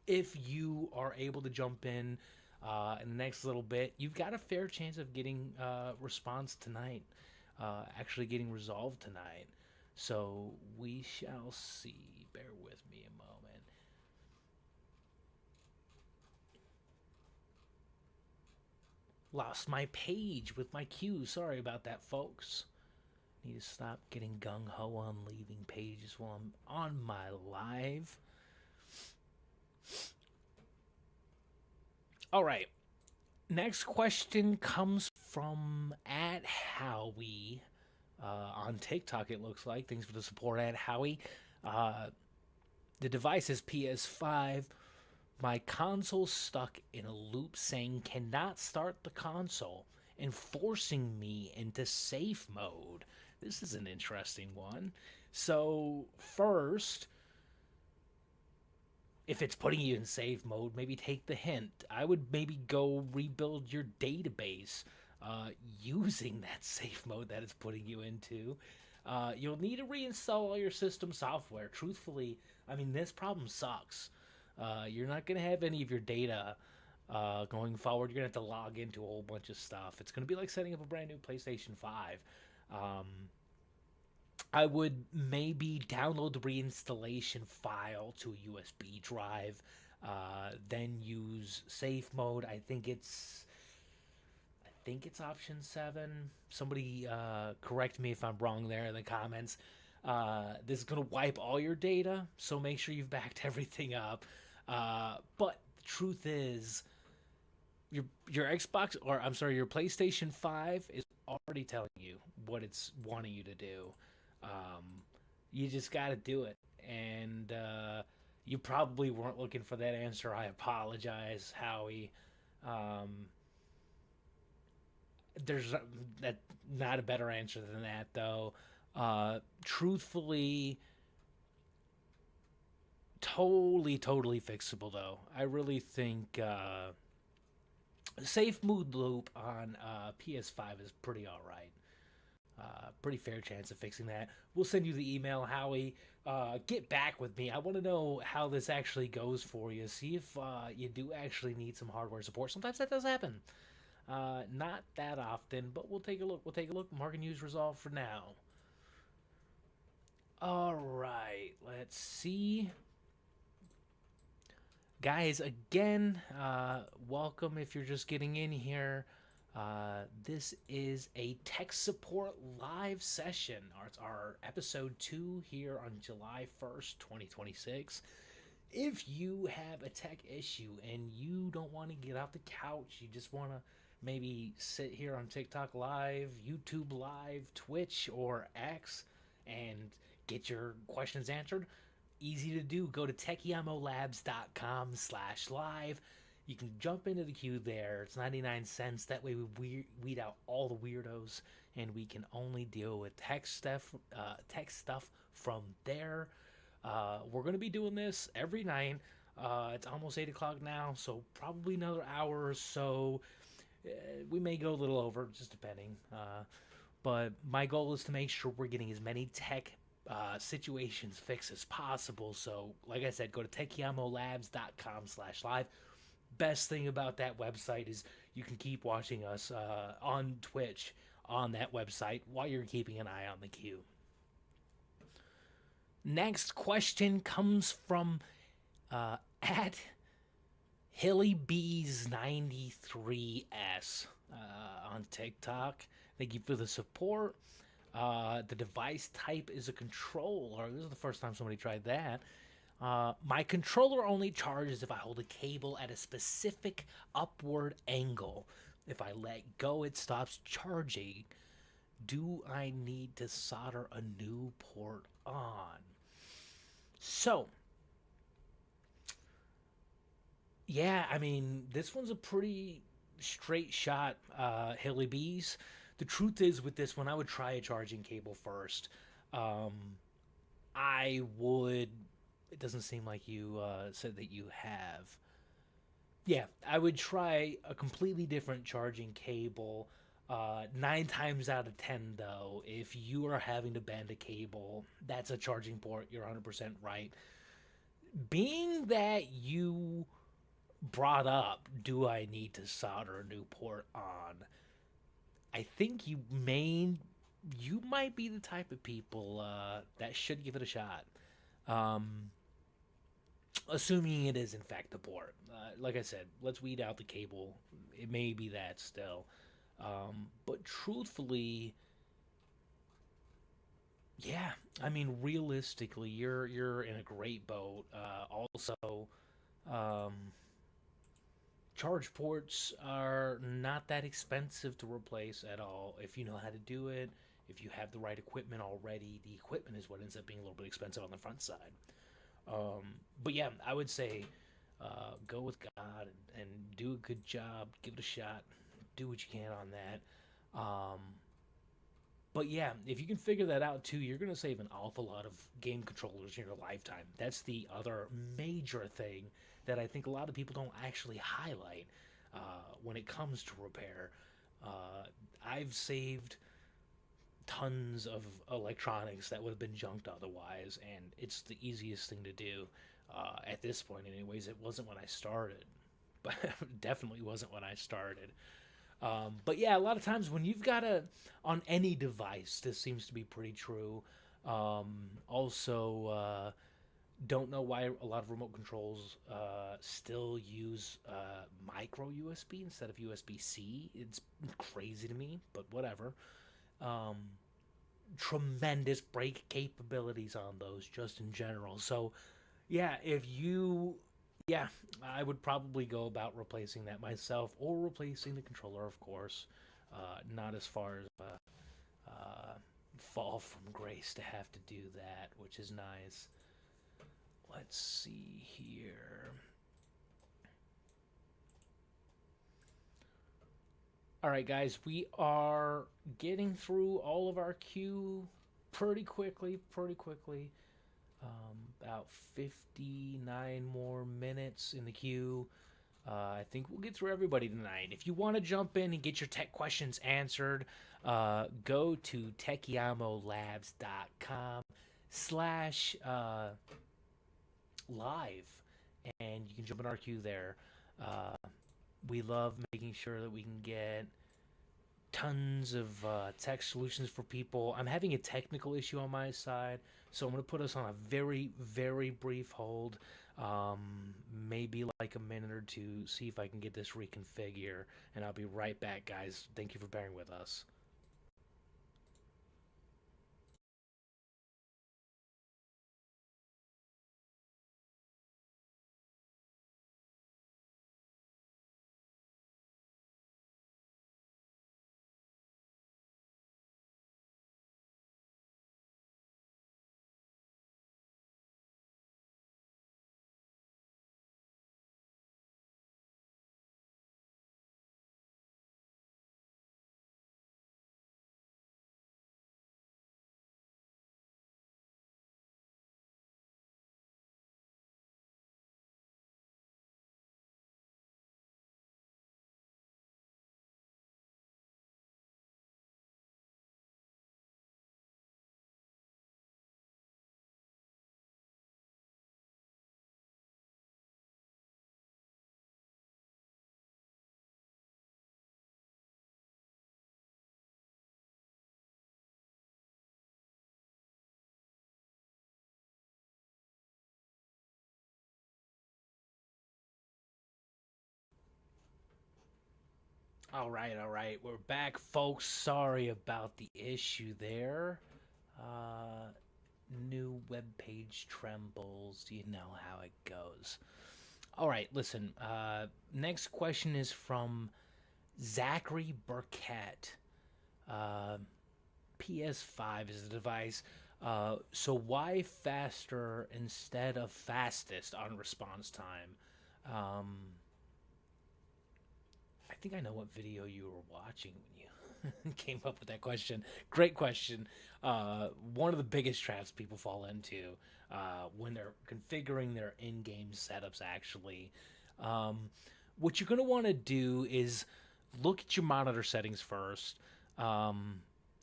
If you are able to jump in the next little bit, you've got a fair chance of getting response tonight, actually getting resolved tonight. So we shall see. Bear with me a moment. Lost my page with my queue. Sorry about that, folks. Need to stop getting gung ho on leaving pages while I'm on my live. All right. Next question comes from at Howie on TikTok. It looks like. Thanks for the support, at Howie. Uh, the device is PS5. My console's stuck in a loop saying cannot start the console and forcing me into safe mode. This is an interesting one. So, first, if it's putting you in safe mode, maybe take the hint. I would maybe go rebuild your database using that safe mode that it's putting you into. You'll need to reinstall all your system software. Truthfully, I mean, this problem sucks. You're not going to have any of your data going forward. You're going to have to log into a whole bunch of stuff. It's going to be like setting up a brand new PlayStation 5. Um, I would maybe download the reinstallation file to a USB drive, then use safe mode. I think it's option 7. Somebody correct me if I'm wrong there in the comments. This is going to wipe all your data, so make sure you've backed everything up. But the truth is, your Xbox, or I'm sorry, your PlayStation 5 is already telling you what it's wanting you to do. Um, you just got to do it. And you probably weren't looking for that answer. I apologize, Howie. Um, There's that not a better answer than that though. Truthfully, totally fixable though. I really think safe mood loop on PS5 is pretty all right. Pretty fair chance of fixing that. We'll send you the email, Howie. Get back with me. I want to know how this actually goes for you. See if you do actually need some hardware support. Sometimes that does happen. Not that often, but we'll take a look. We'll take a look. Mark and use resolve for now. All right. Let's see. Guys, again, welcome if you're just getting in here. This is a tech support live session. It's our episode 2 here on July 1st, 2026. If you have a tech issue and you don't want to get off the couch, you just want to maybe sit here on TikTok Live, YouTube Live, Twitch, or X and get your questions answered, easy to do. Go to techiamolabs.com/live. You can jump into the queue there. It's 99 cents. That way we weed out all the weirdos and we can only deal with tech stuff from there. We're going to be doing this every night. It's almost 8 o'clock now, so probably another hour or so. We may go a little over, just depending. But my goal is to make sure we're getting as many tech situations fixed as possible. So, like I said, go to techiamolabs.com/live. Best thing about that website is you can keep watching us on Twitch on that website while you're keeping an eye on the queue. Next question comes from at HillyBees93S on TikTok. Thank you for the support. The device type is a controller. This is the first time somebody tried that. My controller only charges if I hold a cable at a specific upward angle. If I let go, it stops charging. Do I need to solder a new port on? So, yeah, I mean, this one's a pretty straight shot, Hilly Bees. The truth is, with this one, I would try a charging cable first. Um, I would. It doesn't seem like you said that you have. Yeah, I would try a completely different charging cable. 9 times out of 10, though, if you are having to bend a cable, that's a charging port. You're 100% right. Being that you brought up, do I need to solder a new port on? I think you might be the type of people that should give it a shot. Um, Assuming it is in fact the port. Like I said, let's weed out the cable. It may be that still, but truthfully, yeah. I mean, realistically, you're in a great boat. Also, um, charge ports are not that expensive to replace at all if you know how to do it. If you have the right equipment already, the equipment is what ends up being a little bit expensive on the front side. But yeah, I would say go with God and do a good job. Give it a shot. Do what you can on that. But yeah, if you can figure that out too, you're going to save an awful lot of game controllers in your lifetime. That's the other major thing that I think a lot of people don't actually highlight when it comes to repair. I've saved tons of electronics that would have been junked otherwise, and it's the easiest thing to do at this point. Anyways, it wasn't when I started, but definitely wasn't when I started. But yeah, a lot of times when you've got on any device, this seems to be pretty true. Also, don't know why a lot of remote controls still use micro USB instead of USB-C. It's crazy to me, but whatever. Um, Tremendous brake capabilities on those just in general. So, yeah, yeah, I would probably go about replacing that myself or replacing the controller, of course. Not as far as fall from grace to have to do that, which is nice. Let's see here. All right, guys, we are getting through all of our queue pretty quickly, pretty quickly. About 59 more minutes in the queue. I think we'll get through everybody tonight. If you want to jump in and get your tech questions answered, go to techiamolabs.com slash live, and you can jump in our queue there. Uh, we love making sure that we can get tons of tech solutions for people. I'm having a technical issue on my side, so I'm going to put us on a very, very brief hold. Um, Maybe like a minute or two, see if I can get this reconfigure, and I'll be right back, guys. Thank you for bearing with us. All right, all right. We're back, folks. Sorry about the issue there. Uh, New web page trembles. You know how it goes. All right, listen. Next question is from Zachary Burkett. Uh, PS5 is the device. So why faster instead of fastest on response time? Um, I think I know what video you were watching when you came up with that question. Great question. One of the biggest traps people fall into when they're configuring their in-game setups. Actually, um, what you're going to want to do is look at your monitor settings first. Um,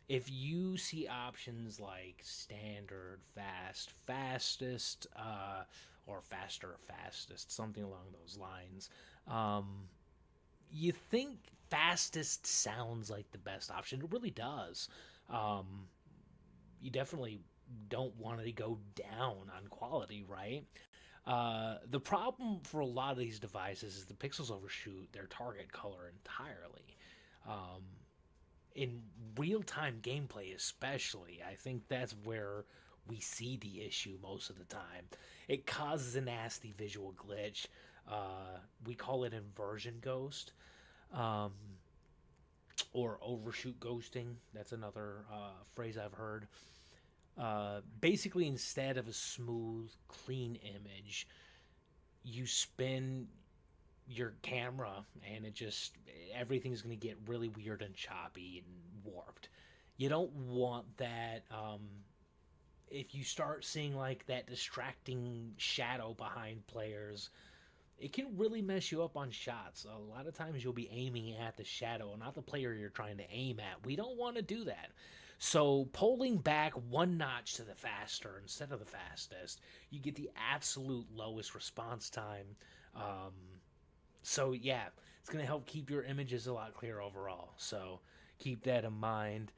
if you see options like standard, fast, fastest, or faster, fastest, something along those lines, um, you think fastest sounds like the best option. It really does. Um, you definitely don't want to go down on quality, right? The problem for a lot of these devices is the pixels overshoot their target color entirely. Um, in real time gameplay, especially, I think that's where we see the issue most of the time. It causes a nasty visual glitch. We call it inversion ghost, um, or overshoot ghosting. That's another phrase I've heard. Basically, instead of a smooth, clean image, you spin your camera and it just everything's going to get really weird and choppy and warped. You don't want that. If you start seeing like that distracting shadow behind players, it can really mess you up on shots. A lot of times you'll be aiming at the shadow, not the player you're trying to aim at. We don't want to do that. So pulling back one notch to the faster instead of the fastest, you get the absolute lowest response time. Um, so yeah, it's gonna help keep your images a lot clearer overall. So keep that in mind.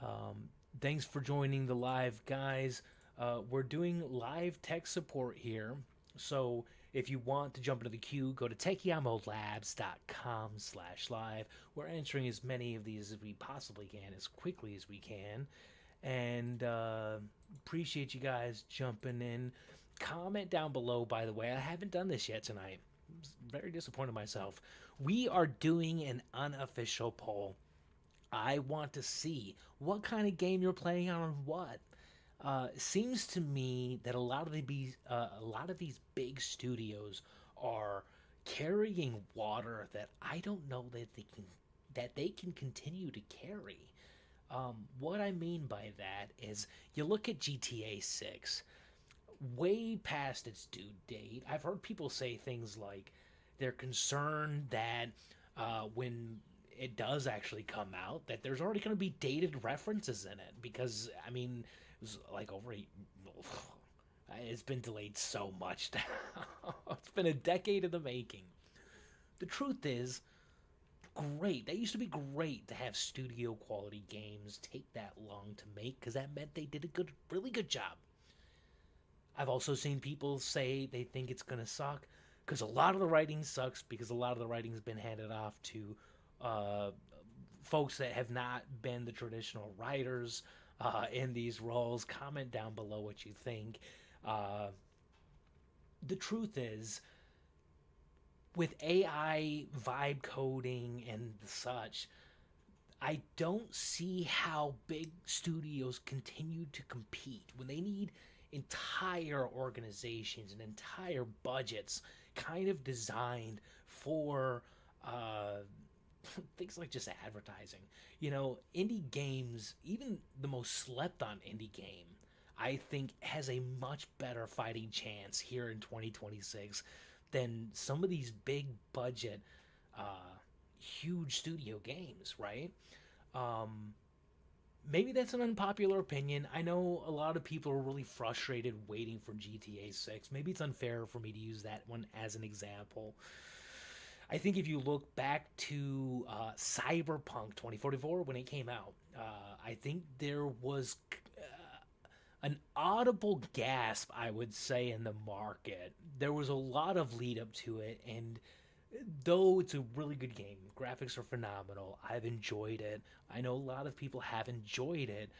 Um, Thanks for joining the live, guys. We're doing live tech support here. So if you want to jump into the queue, go to techiamolabs.com/live. We're answering as many of these as we possibly can, as quickly as we can. And appreciate you guys jumping in. Comment down below, by the way. I haven't done this yet tonight. I'm very disappointed in myself. We are doing an unofficial poll. I want to see what kind of game you're playing on what. Seems to me that a lot of these big studios are carrying water that I don't know that they can that they can continue to carry. What I mean by that is you look at GTA 6, way past its due date. I've heard people say things like they're concerned that when it does actually come out, that there's already going to be dated references in it because I mean it was like it's been delayed so much now. It's been a decade in the making. The truth is, great. That used to be great to have studio quality games take that long to make because that meant they did a really good job. I've also seen people say they think it's gonna suck because a lot of the writing sucks because a lot of the writing's been handed off to uh, folks that have not been the traditional writers in these roles. Comment down below what you think. Uh, the truth is, with AI vibe coding and such, I don't see how big studios continue to compete when they need entire organizations and entire budgets kind of designed for uh, things like just advertising. You know, indie games, even the most slept on indie game, I think has a much better fighting chance here in 2026 than some of these big budget, uh, huge studio games, right? Um, Maybe that's an unpopular opinion. I know a lot of people are really frustrated waiting for GTA 6. Maybe it's unfair for me to use that one as an example. I think if you look back to Cyberpunk 2044 when it came out, I think there was an audible gasp, I would say, in the market. There was a lot of lead up to it, and though it's a really good game, graphics are phenomenal. I've enjoyed it. I know a lot of people have enjoyed it.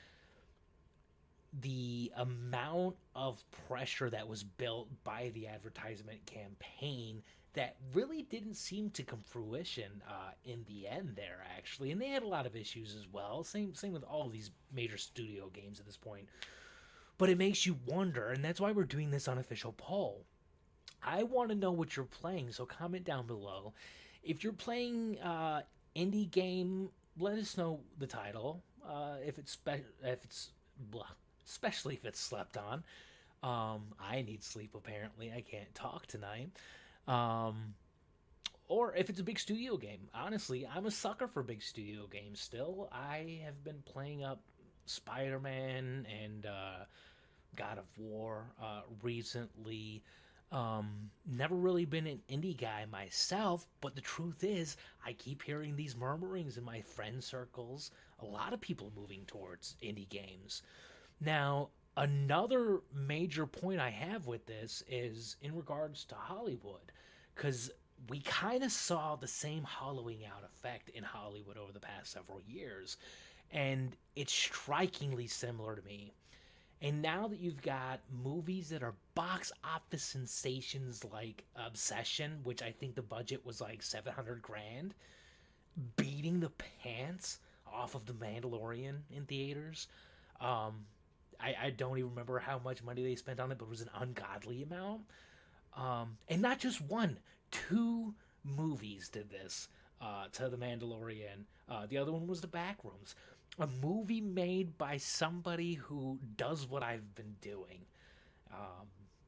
The amount of pressure that was built by the advertisement campaign that really didn't seem to come fruition in the end there actually, and they had a lot of issues as well. Same with all of these major studio games at this point. But it makes you wonder, and that's why we're doing this unofficial poll. I want to know what you're playing, so comment down below. If you're playing indie game, let us know the title. If it's blah, especially if it's slept on. I need sleep apparently. I can't talk tonight. Um, or if it's a big studio game. Honestly, I'm a sucker for big studio games still. I have been playing up Spider-Man and God of War recently. Never really been an indie guy myself, but the truth is, I keep hearing these murmurings in my friend circles. A lot of people moving towards indie games. Now, another major point I have with this is in regards to Hollywood, because we kind of saw the same hollowing out effect in Hollywood over the past several years, and it's strikingly similar to me. And now that you've got movies that are box office sensations like Obsession, which I think the budget was like 700 grand, beating the pants off of The Mandalorian in theaters. Um, I don't even remember how much money they spent on it, but it was an ungodly amount. And not just one, two movies did this to The Mandalorian. The other one was The Backrooms, a movie made by somebody who does what I've been doing. Um,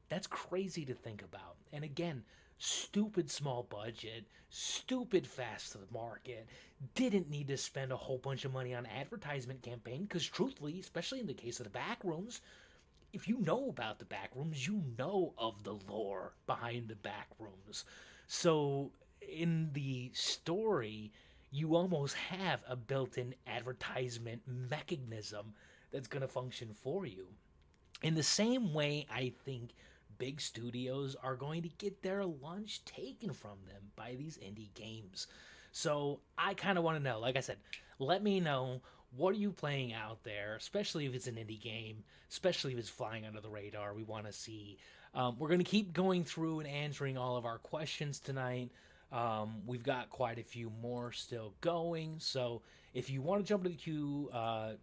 that's crazy to think about. And again, stupid small budget, stupid fast to the market. Didn't need to spend a whole bunch of money on advertisement campaign because, truthfully, especially in the case of the Backrooms, if you know about the Backrooms, you know of the lore behind the Backrooms. So in the story, you almost have a built-in advertisement mechanism that's going to function for you. In the same way, I think big studios are going to get their lunch taken from them by these indie games. So I kind of want to know, like I said, let me know what are you playing out there, especially if it's an indie game, especially if it's flying under the radar. We want to see. We're going to keep going through and answering all of our questions tonight. We've got quite a few more still going. So if you want to jump into the queue,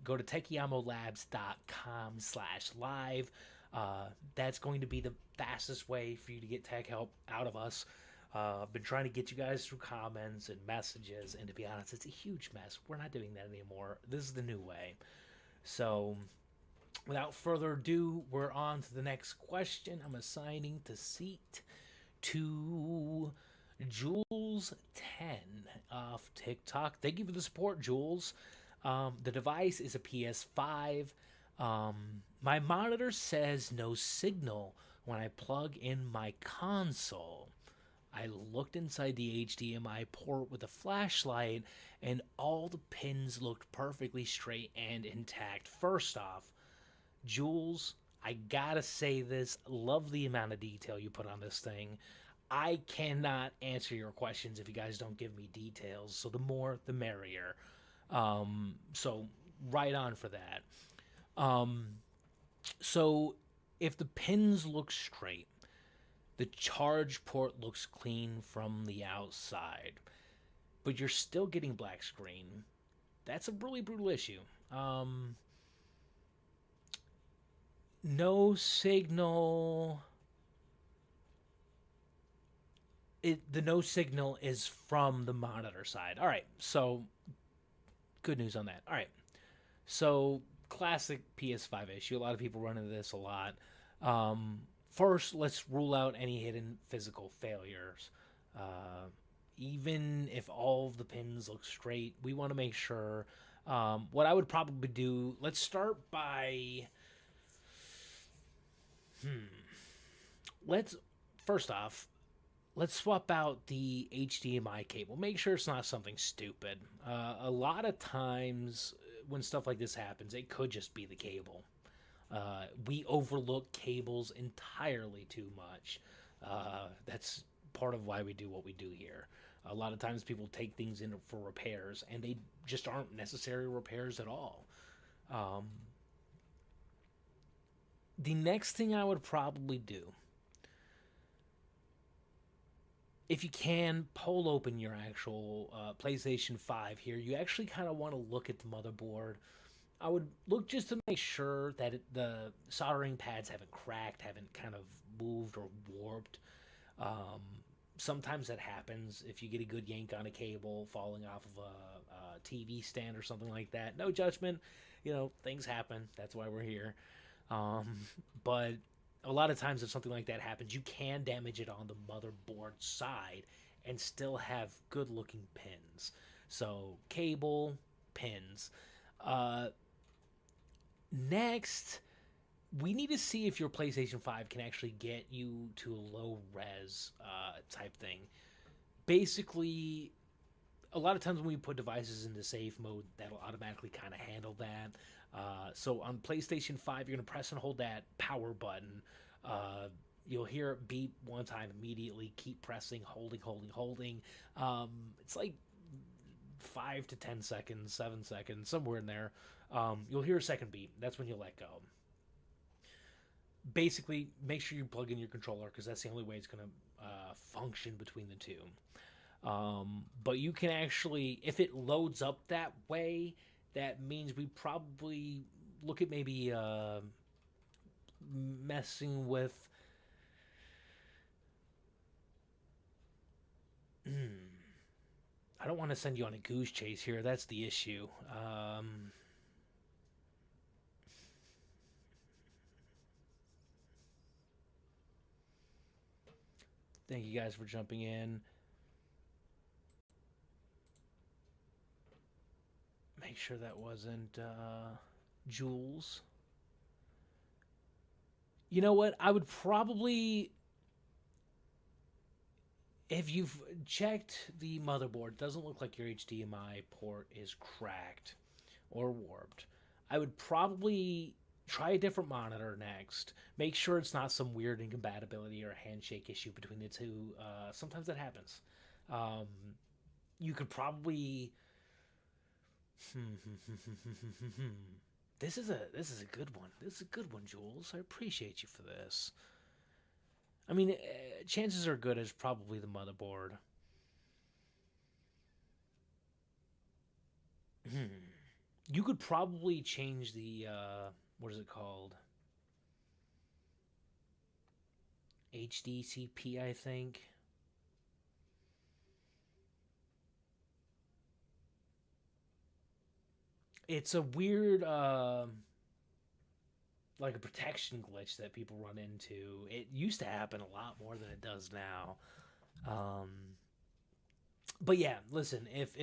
go to techiamolabs.com/live. That's going to be the fastest way for you to get tech help out of us. I've been trying to get you guys through comments and messages, and to be honest, it's a huge mess. We're not doing that anymore. This is the new way. So, without further ado, we're on to the next question. I'm assigning to seat to Jules10 off TikTok. Thank you for the support, Jules. The device is a PS5. My monitor says no signal when I plug in my console. I looked inside the HDMI port with a flashlight, and all the pins looked perfectly straight and intact. First off, Jules, I gotta say this. Love the amount of detail you put on this thing. I cannot answer your questions if you guys don't give me details. So the more, the merrier. So right on for that. Um, so if the pins look straight, the charge port looks clean from the outside, but you're still getting black screen. That's a really brutal issue. No signal. The no signal is from the monitor side. All right, so good news on that. All right, so classic PS5 issue. A lot of people run into this a lot. First, let's rule out any hidden physical failures. Even if all of the pins look straight, we want to make sure. What I would probably do, let's start by. Let's first off, let's swap out the HDMI cable. Make sure it's not something stupid. A lot of times when stuff like this happens, it could just be the cable. We overlook cables entirely too much. That's part of why we do what we do here. A lot of times people take things in for repairs, and they just aren't necessary repairs at all. Um, the next thing I would probably do, if you can, pull open your actual PlayStation 5 here. You actually kind of want to look at the motherboard. I would look just to make sure that the soldering pads haven't cracked, haven't kind of moved or warped. Um, Sometimes that happens if you get a good yank on a cable falling off of a TV stand or something like that. No judgment, things happen. That's why we're here. Um, but a lot of times, if something like that happens, you can damage it on the motherboard side and still have good looking pins. So, cable, pins. Uh, Next, we need to see if your PlayStation 5 can actually get you to a low res type thing. Basically, a lot of times when we put devices into safe mode, that'll automatically kind of handle that. So on PlayStation 5, you're going to press and hold that power button. Uh, you'll hear it beep one time immediately. Keep pressing, holding. It's like 5 to 10 seconds, 7 seconds, somewhere in there. You'll hear a second beep. That's when you'll let go. Basically, make sure you plug in your controller because that's the only way it's going to function between the two. But you can actually, if it loads up that way, that means we probably look at maybe messing with. I don't want to send you on a goose chase here. That's the issue. Thank you guys for jumping in. Make sure that wasn't Jules. You know what? I would probably, if you've checked the motherboard, it doesn't look like your HDMI port is cracked or warped. I would probably try a different monitor next. Make sure it's not some weird incompatibility or a handshake issue between the two. Sometimes that happens. Um, you could probably. This is a good one. This is a good one, Jules. I appreciate you for this. I mean, chances are good as probably the motherboard. You could probably change the what is it called? HDCP, I think. It's a weird, like a protection glitch that people run into. It used to happen a lot more than it does now. Um, but yeah, listen, if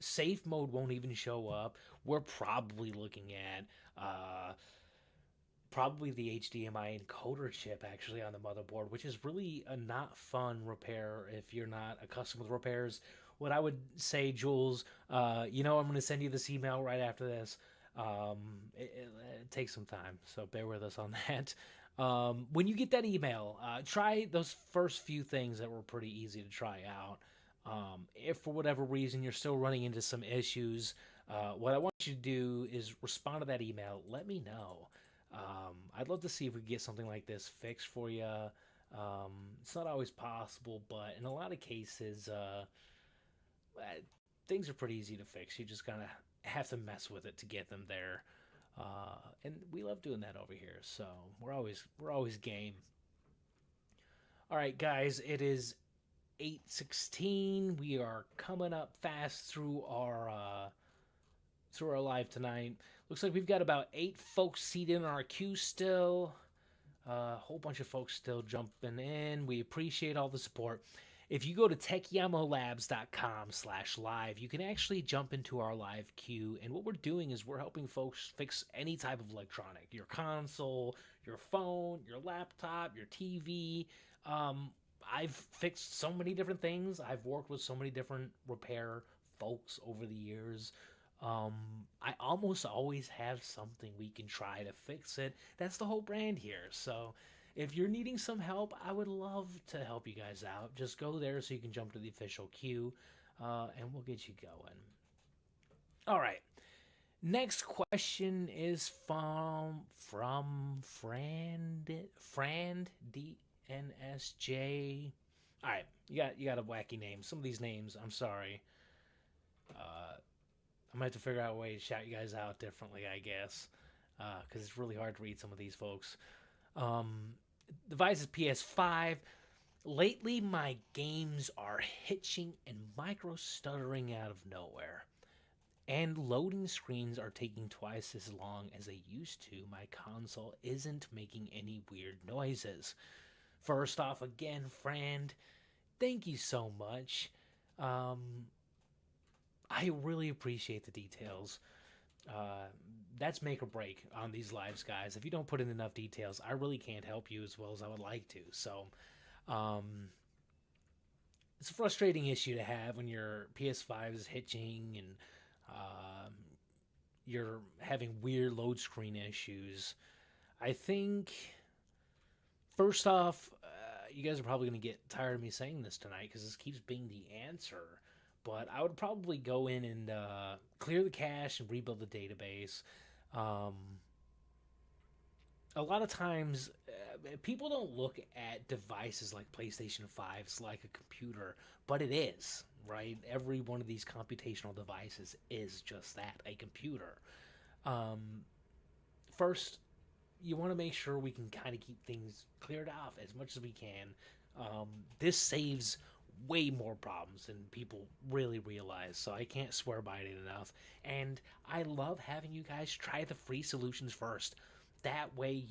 safe mode won't even show up, we're probably looking at uh, probably the HDMI encoder chip actually on the motherboard, which is really a not fun repair if you're not accustomed with repairs. What I would say, Jules, I'm going to send you this email right after this. Um, it takes some time, so bear with us on that. When you get that email, try those first few things that were pretty easy to try out. If for whatever reason you're still running into some issues, what I want you to do is respond to that email. Let me know. I'd love to see if we can get something like this fixed for you. It's not always possible, but in a lot of cases, uh, things are pretty easy to fix. You just kind of have to mess with it to get them there. And we love doing that over here, so we're always game. All right, guys, it is 8:16. We are coming up fast through our live tonight. Looks like we've got about 8 folks seated in our queue still. A whole bunch of folks still jumping in. We appreciate all the support. If you go to techiamolabs.com/live, you can actually jump into our live queue. And what we're doing is we're helping folks fix any type of electronic, your console, your phone, your laptop, your TV. I've fixed so many different things. I've worked with so many different repair folks over the years. I almost always have something we can try to fix it. That's the whole brand here. So if you're needing some help, I would love to help you guys out. Just go there so you can jump to the official queue, and we'll get you going. All right. Next question is from Frand DNSJ. All right, you got a wacky name. Some of these names, I'm sorry. Uh, I'm gonna have to figure out a way to shout you guys out differently, I guess, because it's really hard to read some of these folks. Um, device is PS5. Lately, my games are hitching and micro stuttering out of nowhere, and loading screens are taking twice as long as they used to. My console isn't making any weird noises. First off, again, friend, thank you so much. Um, I really appreciate the details. Uh, that's make or break on these lives, guys. If you don't put in enough details, I really can't help you as well as I would like to. So, um, it's a frustrating issue to have when your PS5 is hitching and um, you're having weird load screen issues. I think, first off, you guys are probably going to get tired of me saying this tonight because this keeps being the answer. But I would probably go in and clear the cache and rebuild the database. Um, a lot of times, people don't look at devices like PlayStation 5s like a computer, but it is, right? Every one of these computational devices is just that, a computer. Um, First, you want to make sure we can kind of keep things cleared off as much as we can. Um, this saves way more problems than people really realize, so I can't swear by it enough. And I love having you guys try the free solutions first. That way,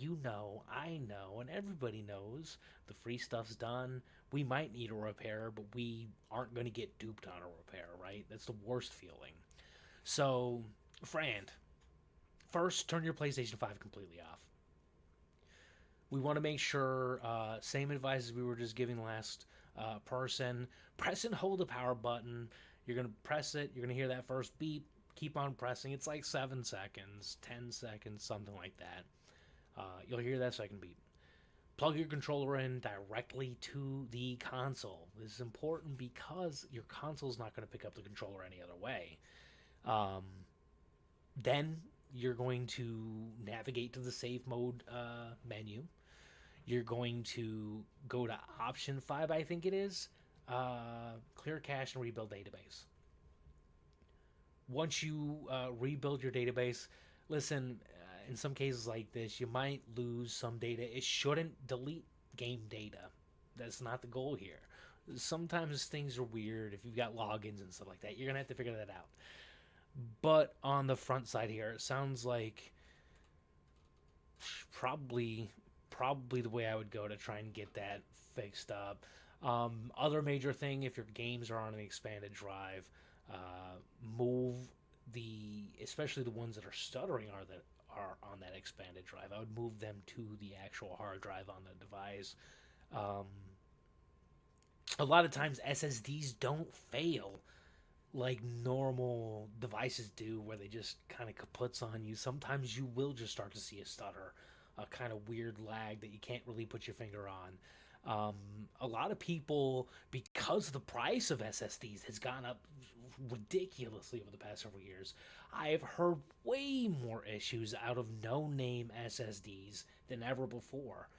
I know, and everybody knows the free stuff's done. We might need a repair, but we aren't going to get duped on a repair, right? That's the worst feeling. So, Fran, first turn your PlayStation 5 completely off. We want to make sure, same advice as we were just giving last person, press and hold the power button. You're going to press it, you're going to hear that first beep, keep on pressing. It's like 7 seconds, 10 seconds, something like that. You'll hear that second beep. Plug your controller in directly to the console. This is important because your console is not going to pick up the controller any other way. Um, then you're going to navigate to the save mode menu. You're going to go to option 5, I think it is, clear cache and rebuild database. Once you rebuild your database, listen, in some cases like this, you might lose some data. It shouldn't delete game data. That's not the goal here. Sometimes things are weird if you've got logins and stuff like that. You're going to have to figure that out. But on the front side here, it sounds like probably probably the way I would go to try and get that fixed up. Other major thing, if your games are on an expanded drive, move especially the ones that are stuttering that are on that expanded drive. I would move them to the actual hard drive on the device. Um, a lot of times SSDs don't fail like normal devices do, where they just kind of kaputs on you. Sometimes you will just start to see a stutter, a kind of weird lag that you can't really put your finger on. A lot of people, because the price of SSDs has gone up ridiculously over the past several years, I have heard way more issues out of no name SSDs than ever before.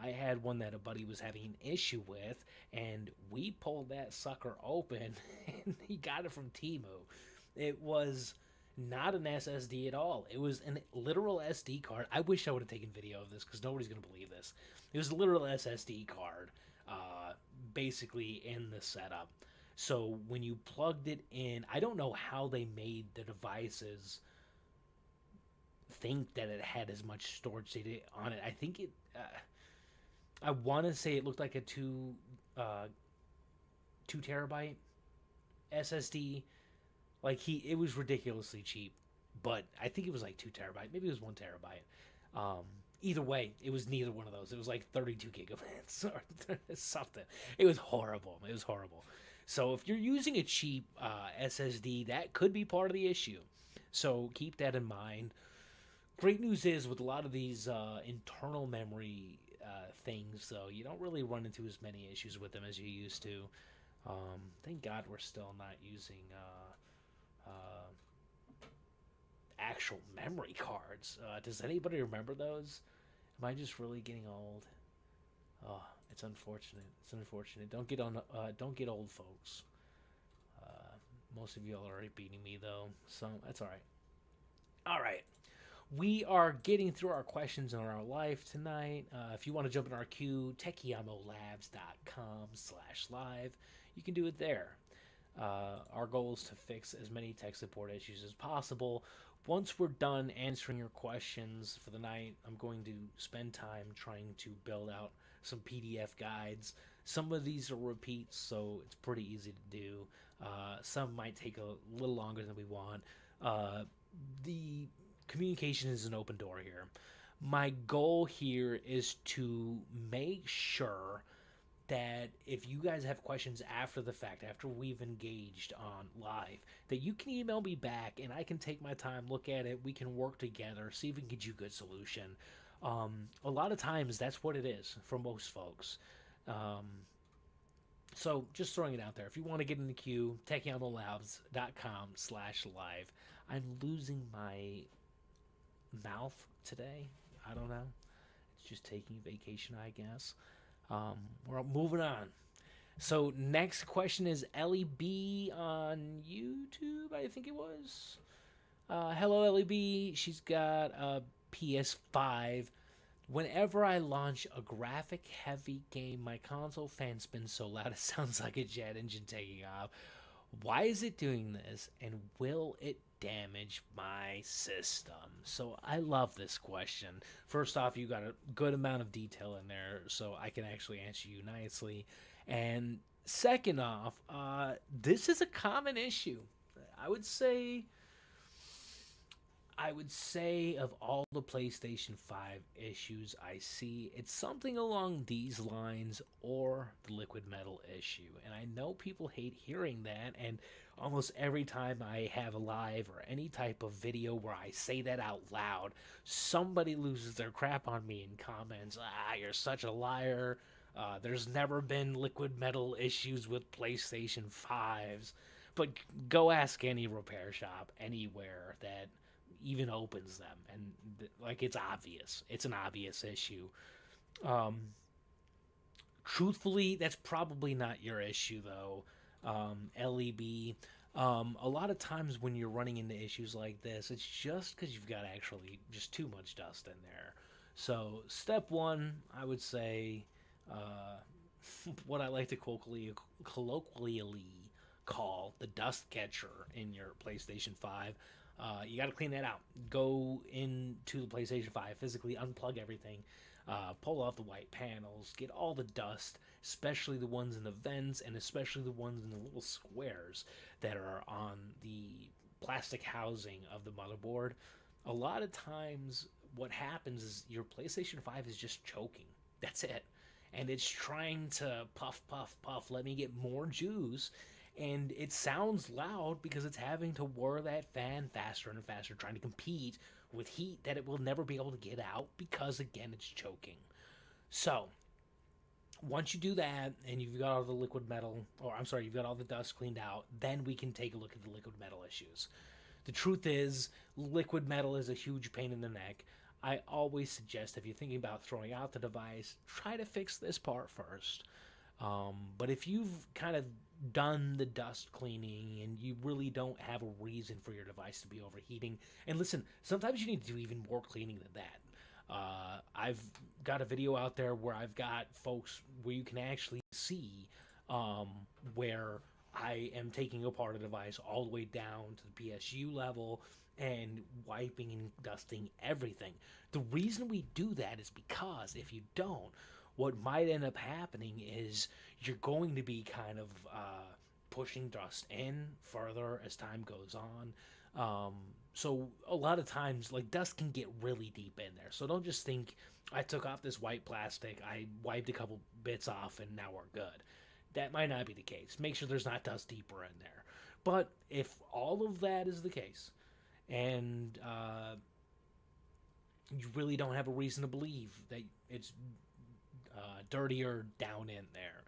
I had one that a buddy was having an issue with, and we pulled that sucker open, and he got it from Techiamo. It was not an SSD at all. It was a literal SD card. I wish I would have taken video of this because nobody's going to believe this. It was a literal SSD card, basically in the setup. So when you plugged it in, I don't know how they made the devices think that it had as much storage data on it. I think it. I want to say it looked like a 2 terabyte SSD. Like it was ridiculously cheap, but I think it was like 2 terabyte. Maybe it was 1 terabyte. Either way, it was neither one of those. It was like 32 gigabytes or something. It was horrible. It was horrible. So if you're using a cheap SSD, that could be part of the issue. So keep that in mind. Great news is with a lot of these internal memory things, though, you don't really run into as many issues with them as you used to. Thank God we're still not using actual memory cards. Does anybody remember those? Am I just really getting old? Oh, it's unfortunate. It's unfortunate. Don't get old, folks. Most of you all are already beating me though, so that's all right. All right. We are getting through our questions in our life tonight. If you want to jump in our queue, techiamolabs.com/live. You can do it there. Our goal is to fix as many tech support issues as possible. Once we're done answering your questions for the night, I'm going to spend time trying to build out some PDF guides. Some of these are repeats, so it's pretty easy to do. Some might take a little longer than we want. The communication is an open door here. My goal here is to make sure that if you guys have questions after the fact, after we've engaged on live, that you can email me back and I can take my time, look at it, we can work together, see if we can get you a good solution. A lot of times that's what it is for most folks. Um, so just throwing it out there. If you want to get in the queue, techamolabs.com/live. I'm losing my mouth today. I don't know. It's just taking vacation, I guess. We're moving on. So next question is Ellie B on YouTube, I think it was. Hello, Ellie B. She's got a PS5. Whenever I launch a graphic-heavy game, my console fan spins so loud it sounds like a jet engine taking off. Why is it doing this, and will it damage my system? So I love this question. First off, you got a good amount of detail in there, so I can actually answer you nicely. And second off, this is a common issue. I would say I would say of all the PlayStation 5 issues I see, it's something along these lines or the liquid metal issue. And I know people hate hearing that, and almost every time I have a live or any type of video where I say that out loud, somebody loses their crap on me in comments. You're such a liar. There's never been liquid metal issues with PlayStation 5s. But go ask any repair shop anywhere that even opens them, and like it's obvious, it's an obvious issue. um Truthfully, that's probably not your issue though. Leb, a lot of times when you're running into issues like this, it's just because you've got actually just too much dust in there. So step one, I would say, what I like to colloquially call, the dust catcher in your PlayStation 5. You got to clean that out. Go into the PlayStation 5, physically unplug everything, pull off the white panels, get all the dust, especially the ones in the vents and especially the ones in the little squares that are on the plastic housing of the motherboard. A lot of times, what happens is your PlayStation 5 is just choking. That's it. And it's trying to puff, puff, puff, let me get more juice. And it sounds loud because it's having to whir that fan faster and faster, trying to compete with heat that it will never be able to get out because, again, it's choking. So, once you do that and you've got all the liquid metal, or I'm sorry, you've got all the dust cleaned out, then we can take a look at the liquid metal issues. The truth is, liquid metal is a huge pain in the neck. I always suggest if you're thinking about throwing out the device, try to fix this part first. But if you've kind of done the dust cleaning and you really don't have a reason for your device to be overheating, and listen, sometimes you need to do even more cleaning than that. I've got a video out there where I've got folks where you can actually see where I am taking apart a device all the way down to the PSU level and wiping and dusting everything. The reason we do that is because if you don't, what might end up happening is you're going to be kind of pushing dust in further as time goes on. So a lot of times, like, dust can get really deep in there. So don't just think I took off this white plastic, I wiped a couple bits off, and now we're good. That might not be the case. Make sure there's not dust deeper in there. But if all of that is the case, and you really don't have a reason to believe that it's dirtier down in there,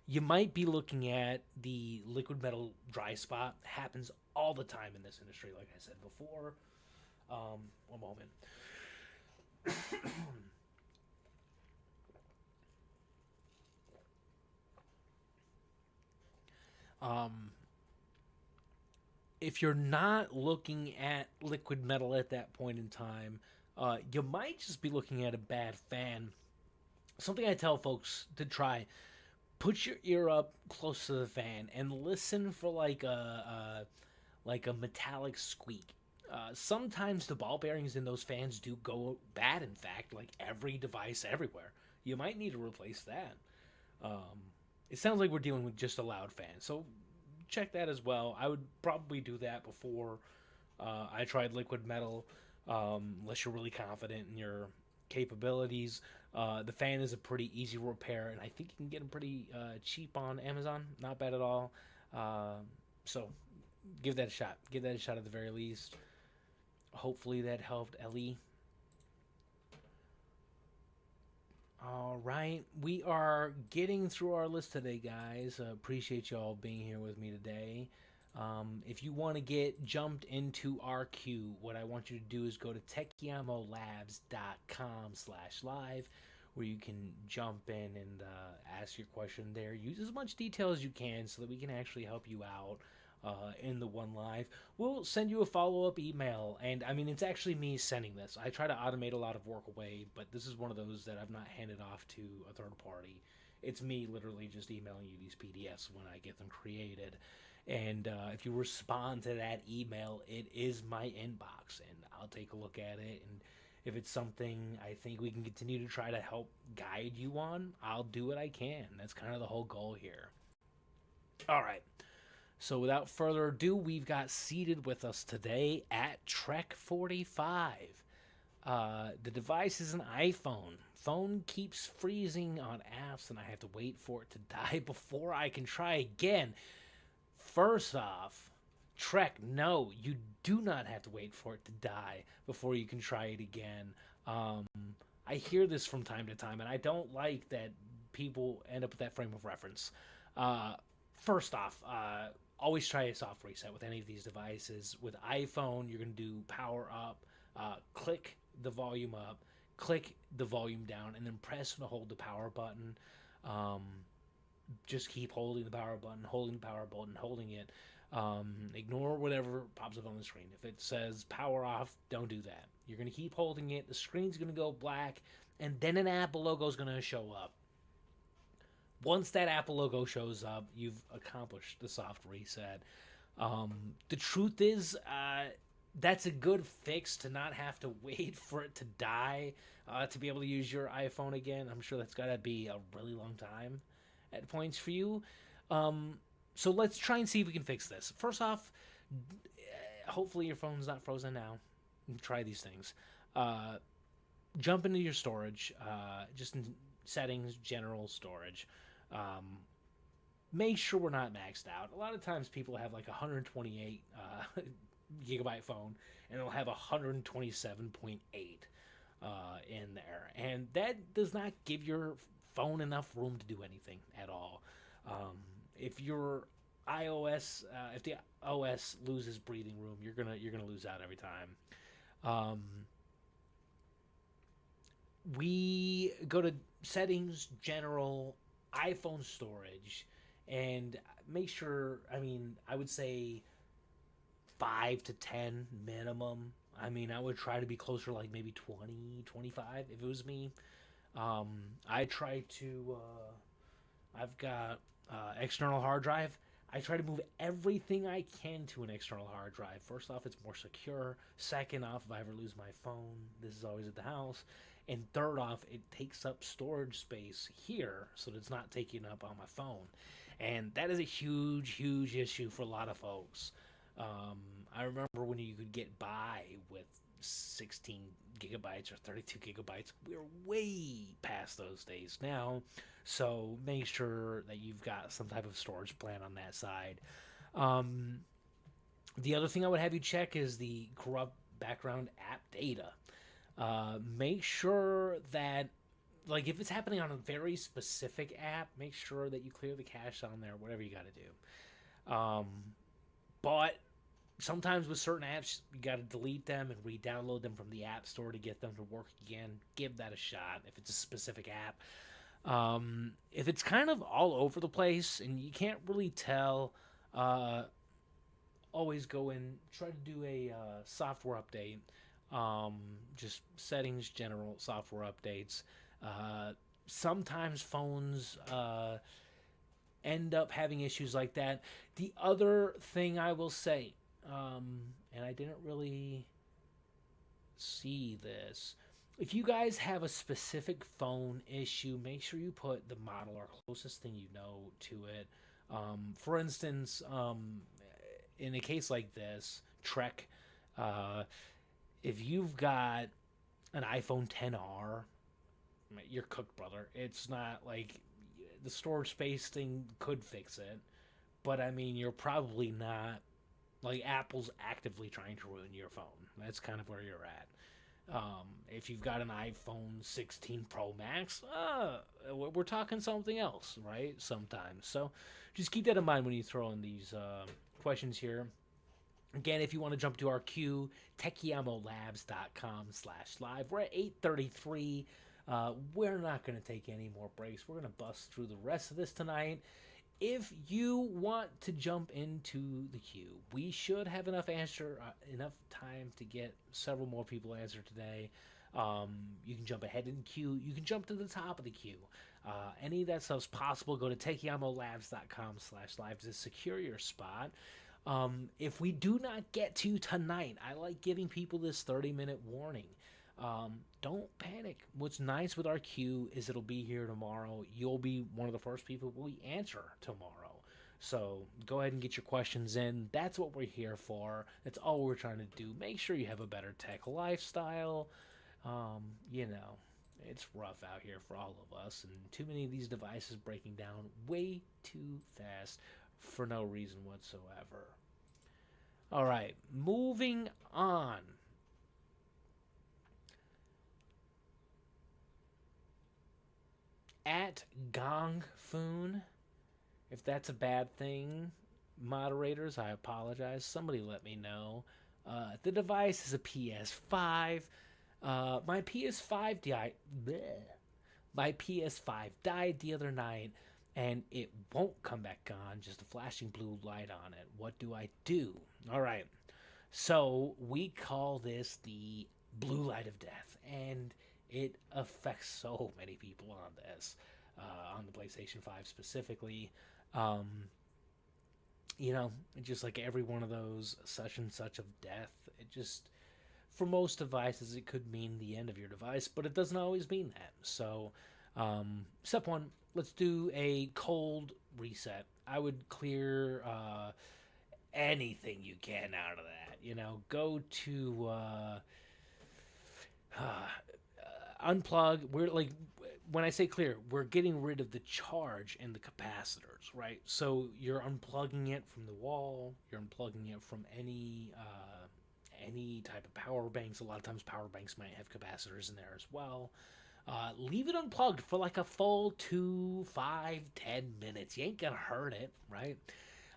you might be looking at the liquid metal dry spot. Happens all the time in this industry, like I said before. One moment. um, if you're not looking at liquid metal at that point in time, you might just be looking at a bad fan. Something I tell folks to try: put your ear up close to the fan and listen for like a metallic squeak. Sometimes the ball bearings in those fans do go bad. In fact, like every device everywhere, you might need to replace that. Um, it sounds like we're dealing with just a loud fan, so check that as well. I would probably do that before I tried liquid metal, unless you're really confident in your capabilities. The fan is a pretty easy repair, and I think you can get them pretty cheap on Amazon. Not bad at all. So give that a shot. Give that a shot at the very least. Hopefully that helped Ellie. All right, we are getting through our list today, guys. Appreciate y'all being here with me today. If you want to get jumped into our queue, what I want you to do is go to techiamolabs.com/live, where you can jump in and ask your question there. Use as much detail as you can so that we can actually help you out in the one live. We'll send you a follow-up email, and I mean, it's actually me sending this. I try to automate a lot of work away, but this is one of those that I've not handed off to a third party. It's me literally just emailing you these PDFs when I get them created. And if you respond to that email, it is my inbox, and I'll take a look at it. And if it's something I think we can continue to try to help guide you on, I'll do what I can. That's kind of the whole goal here. All right. So without further ado, we've got seated with us today at Trek 45. The device is an iPhone. Phone keeps freezing on apps, and I have to wait for it to die before I can try again. First off, Trek, no, you do not have to wait for it to die before you can try it again. I hear this from time to time, and I don't like that people end up with that frame of reference. First off, always try a soft reset with any of these devices. With iPhone, you're going to do power up, click the volume up, click the volume down, and then press and hold the power button. Just keep holding the power button, holding the power button, holding it. Ignore whatever pops up on the screen. If it says power off, don't do that. You're going to keep holding it. The screen's going to go black, and then an Apple logo is going to show up. Once that Apple logo shows up, you've accomplished the soft reset. The truth is, that's a good fix to not have to wait for it to die to be able to use your iPhone again. I'm sure that's got to be a really long time at points for you. Um, so let's try and see if we can fix this. First off, hopefully your phone's not frozen now. Try these things. Uh, jump into your storage, just in settings, general storage. Um, Make sure we're not maxed out. A lot of times people have like a 128 gigabyte phone and it'll have 127.8 in there. And that does not give your phone enough room to do anything at all. If your if the OS loses breathing room, you're gonna lose out every time. Um, we go to settings, general, iPhone storage, and make sure. I mean, I would say 5 to 10 minimum. I mean, I would try to be closer, like maybe 20, 25 if it was me. Um, I try to. I've got external hard drive. I try to move everything I can to an external hard drive. First off, it's more secure. Second off, if I ever lose my phone, this is always at the house. And third off, it takes up storage space here, so that it's not taking up on my phone. And that is a huge, huge issue for a lot of folks. Um, I remember when you could get by with 16 gigabytes or 32 gigabytes. We're way past those days now. So make sure that you've got some type of storage plan on that side. Um, the other thing I would have you check is the corrupt background app data. Make sure that, like, if it's happening on a very specific app, make sure that you clear the cache on there, whatever you got to do. But sometimes with certain apps, you got to delete them and re-download them from the app store to get them to work again. Give that a shot if it's a specific app. If it's kind of all over the place and you can't really tell, uh, always go in, try to do a software update. Just settings, general software updates. Uh, Sometimes phones end up having issues like that. The other thing I will say, and I didn't really see this. If you guys have a specific phone issue, make sure you put the model or closest thing you know to it. For instance, in a case like this, Trek, uh, if you've got an iPhone 10R, you're cooked, brother. It's not like the storage space thing could fix it, but I mean, you're probably not like Apple's actively trying to ruin your phone. That's kind of where you're at. If you've got an iPhone 16 Pro Max, we're talking something else, right? Sometimes. So just keep that in mind when you throw in these questions here. Again, if you want to jump to our queue, techiamolabs.com/live. We're at 8:33. We're not going to take any more breaks. We're going to bust through the rest of this tonight. If you want to jump into the queue, we should have enough time to get several more people answered today. You can jump ahead in the queue. You can jump to the top of the queue. Any of that stuff's possible. Go to techiamolabs.com/live to secure your spot. If we do not get to tonight, I like giving people this 30-minute warning. Don't panic. What's nice with our queue is it'll be here tomorrow. You'll be one of the first people we answer tomorrow. So go ahead and get your questions in. That's what we're here for. That's all we're trying to do. Make sure you have a better tech lifestyle. You know, it's rough out here for all of us, and too many of these devices breaking down way too fast for no reason whatsoever. All right, moving on. At Gongfoon, if that's a bad thing, moderators, I apologize. Somebody let me know. The device is a PS5. My PS5 died. Bleh. My PS5 died the other night, and it won't come back on. Just a flashing blue light on it. What do I do? All right. So we call this the blue light of death, and it affects so many people on this. on the PlayStation 5 specifically. Um, you know, just like every one of those such and such of death, it just, for most devices, it could mean the end of your device, but it doesn't always mean that. So, step one, let's do a cold reset. I would clear anything you can out of that. You know, go to unplug. We're like, when I say clear, we're getting rid of the charge in the capacitors, right? So you're unplugging it from the wall. You're unplugging it from any type of power banks. A lot of times, power banks might have capacitors in there as well. Leave it unplugged for like a full 2, 5, 10 minutes. You ain't gonna hurt it, right?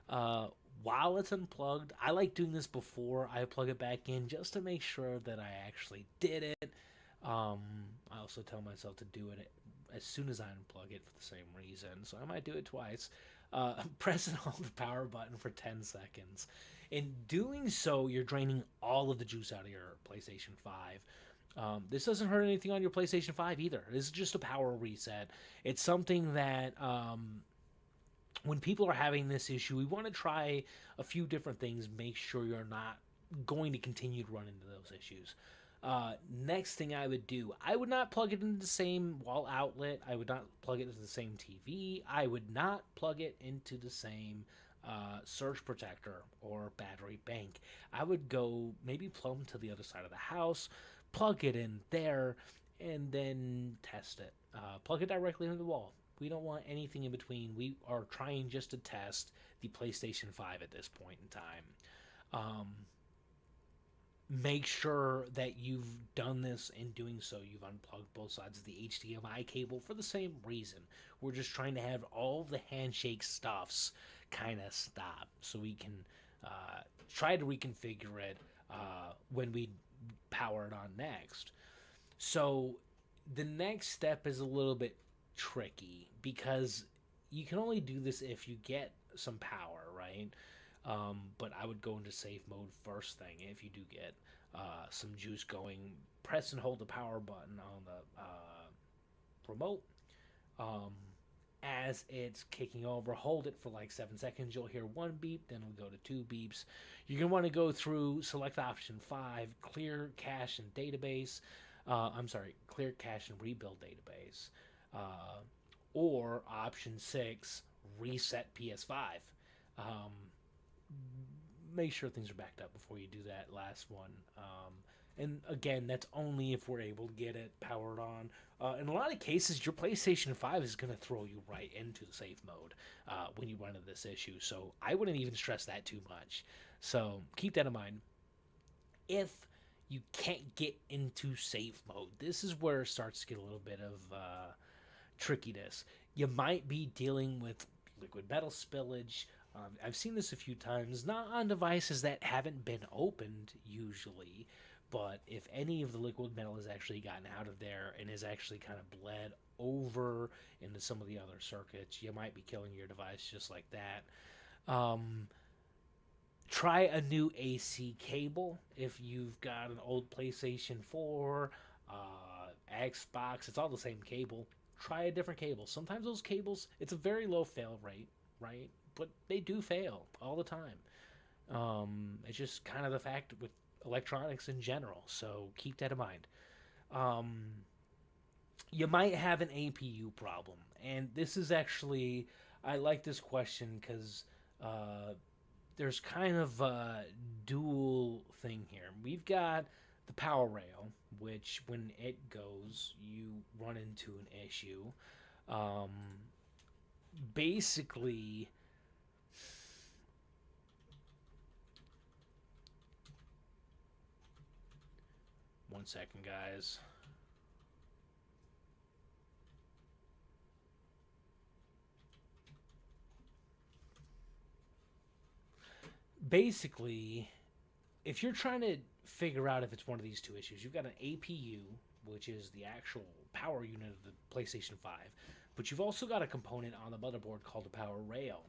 Uh, while it's unplugged, I like doing this before I plug it back in just to make sure that I actually did it. Um, I also tell myself to do it as soon as I unplug it for the same reason, so I might do it twice. Press and hold the power button for 10 seconds. In doing so, you're draining all of the juice out of your PlayStation 5. This doesn't hurt anything on your PlayStation 5 either. This is just a power reset. It's something that when people are having this issue, we want to try a few different things, make sure you're not going to continue to run into those issues. Next thing I would do, I would not plug it into the same wall outlet. I would not plug it into the same TV. I would not plug it into the same surge protector or battery bank. I would go maybe plumb to the other side of the house, plug it in there, and then test it. Plug it directly into the wall. We don't want anything in between. We are trying just to test the PlayStation 5 at this point in time. Um, Make sure that you've done this. In doing so, you've unplugged both sides of the HDMI cable for the same reason. We're just trying to have all the handshake stuffs kind of stop so we can try to reconfigure it when we power it on next. So the next step is a little bit tricky because you can only do this if you get some power, right? But I would go into safe mode first thing. If you do get some juice going, press and hold the power button on the remote. Um, as it's kicking over, hold it for like 7 seconds. You'll hear one beep, then it'll go to two beeps. You're going to want to go through select option 5, clear cache and database. Clear cache and rebuild database. Uh, or option 6, reset PS5. Um, make sure things are backed up before you do that last one. And again, that's only if we're able to get it powered on. In a lot of cases, your PlayStation 5 is going to throw you right into the safe mode when you run into this issue. So I wouldn't even stress that too much. So keep that in mind. If you can't get into safe mode, this is where it starts to get a little bit of trickiness. You might be dealing with liquid metal spillage. I've seen this a few times, not on devices that haven't been opened usually, but if any of the liquid metal has actually gotten out of there and has actually kind of bled over into some of the other circuits, you might be killing your device just like that. Try a new AC cable if you've got an old PlayStation 4, Xbox, it's all the same cable. Try a different cable. Sometimes those cables, it's a very low fail rate, right? But they do fail all the time. It's just kind of the fact with electronics in general, so keep that in mind. Um, you might have an APU problem, and this is actually, I like this question because there's kind of a dual thing here. We've got the power rail, which when it goes, you run into an issue. Um, Basically, 1 second, guys. Basically, if you're trying to figure out if it's one of these two issues, you've got an APU, which is the actual power unit of the PlayStation 5, but you've also got a component on the motherboard called the power rail.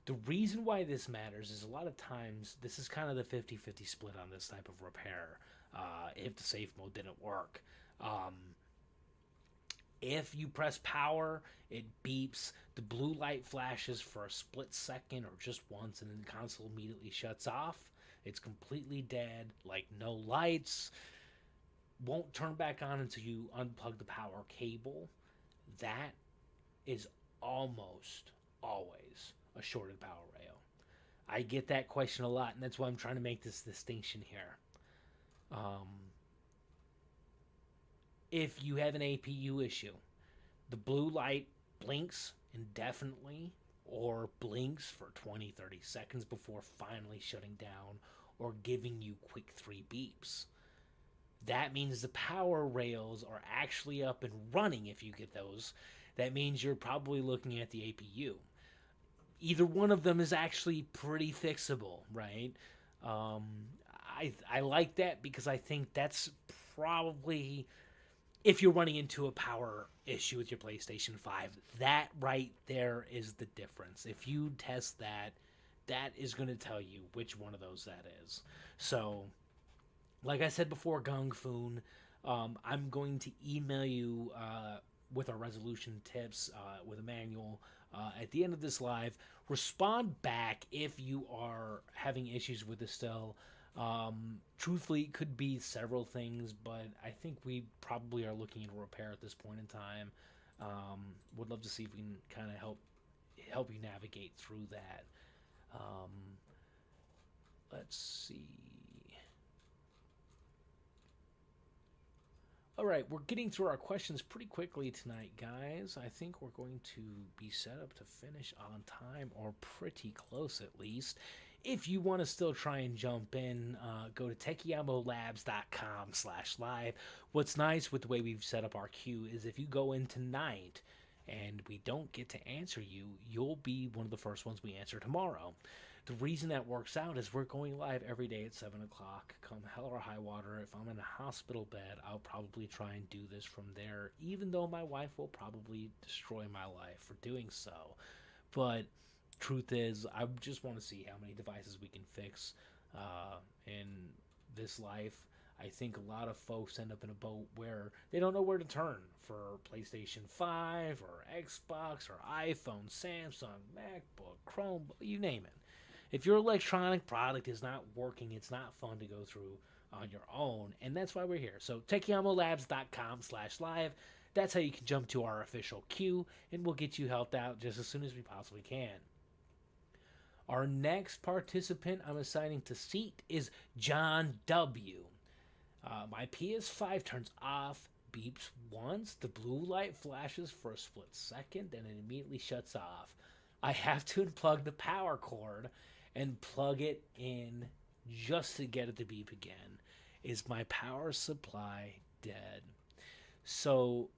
The reason why this matters is a lot of times this is kind of the 50-50 split on this type of repair if the safe mode didn't work. Um, If you press power, it beeps. The blue light flashes for a split second or just once, and then the console immediately shuts off. It's completely dead, like no lights. Won't turn back on until you unplug the power cable. That is almost always a shorted power rail. I get that question a lot, and that's why I'm trying to make this distinction here. Um, if you have an APU issue, the blue light blinks indefinitely or blinks for 20, 30 seconds before finally shutting down or giving you quick 3 beeps. That means the power rails are actually up and running if you get those. That means you're probably looking at the APU. Either one of them is actually pretty fixable, right? Um, I like that because I think that's probably, if you're running into a power issue with your PlayStation 5, that right there is the difference. If you test that, that is going to tell you which one of those that is. So, like I said before, Gong Foon, I'm going to email you with our resolution tips, with a manual at the end of this live. Respond back if you are having issues with this still. Truthfully, it could be several things, but I think we probably are looking at a repair at this point in time. Would love to see if we can kind of help you navigate through that. Um, let's see. All right, we're getting through our questions pretty quickly tonight, guys. I think we're going to be set up to finish on time, or pretty close at least. If you want to still try and jump in, go to techiamolabs.com/live. What's nice with the way we've set up our queue is if you go in tonight and we don't get to answer you, you'll be one of the first ones we answer tomorrow. The reason that works out is we're going live every day at 7 o'clock. Come hell or high water, if I'm in a hospital bed, I'll probably try and do this from there, even though my wife will probably destroy my life for doing so. But truth is, I just want to see how many devices we can fix in this life. I think a lot of folks end up in a boat where they don't know where to turn for PlayStation 5 or Xbox or iPhone, Samsung, MacBook, Chrome, you name it. If your electronic product is not working, it's not fun to go through on your own, and that's why we're here. So techiamolabs.com/live. That's how you can jump to our official queue, and we'll get you helped out just as soon as we possibly can. Our next participant I'm assigning to seat is John W. My PS5 turns off, beeps once, the blue light flashes for a split second, then it immediately shuts off. I have to unplug the power cord and plug it in just to get it to beep again. Is my power supply dead? So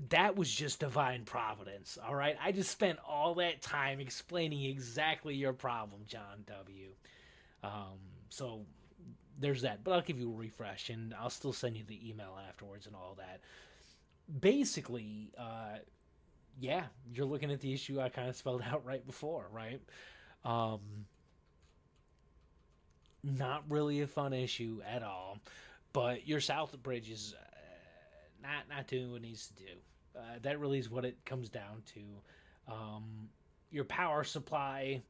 that was just divine providence, all right? I just spent all that time explaining exactly your problem, John W. So there's that. But I'll give you a refresh, and I'll still send you the email afterwards and all that. Basically, yeah, you're looking at the issue I kind of spelled out right before, right? Not really a fun issue at all, but your south bridge is not doing what it needs to do. That really is what it comes down to. Your power supply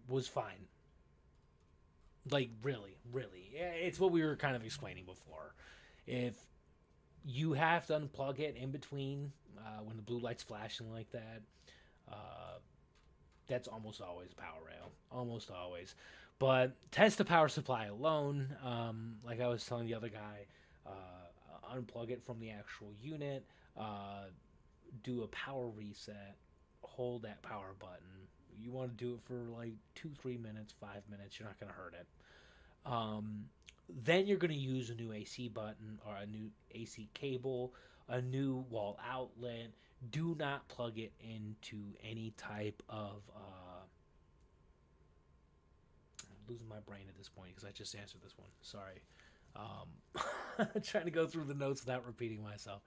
was fine. Like, really, really. It's what we were kind of explaining before. If you have to unplug it in between when the blue light's flashing like that, that's almost always a power rail. Almost always. But test the power supply alone. Like I was telling the other guy, unplug it from the actual unit, do a power reset, hold that power button. You want to do it for like 2-3 minutes, 5 minutes. You're not going to hurt it. Then you're going to use a new AC button or a new AC cable, a new wall outlet. Do not plug it into any type of... I'm losing my brain at this point because I just answered this one. Sorry. Trying to go through the notes without repeating myself.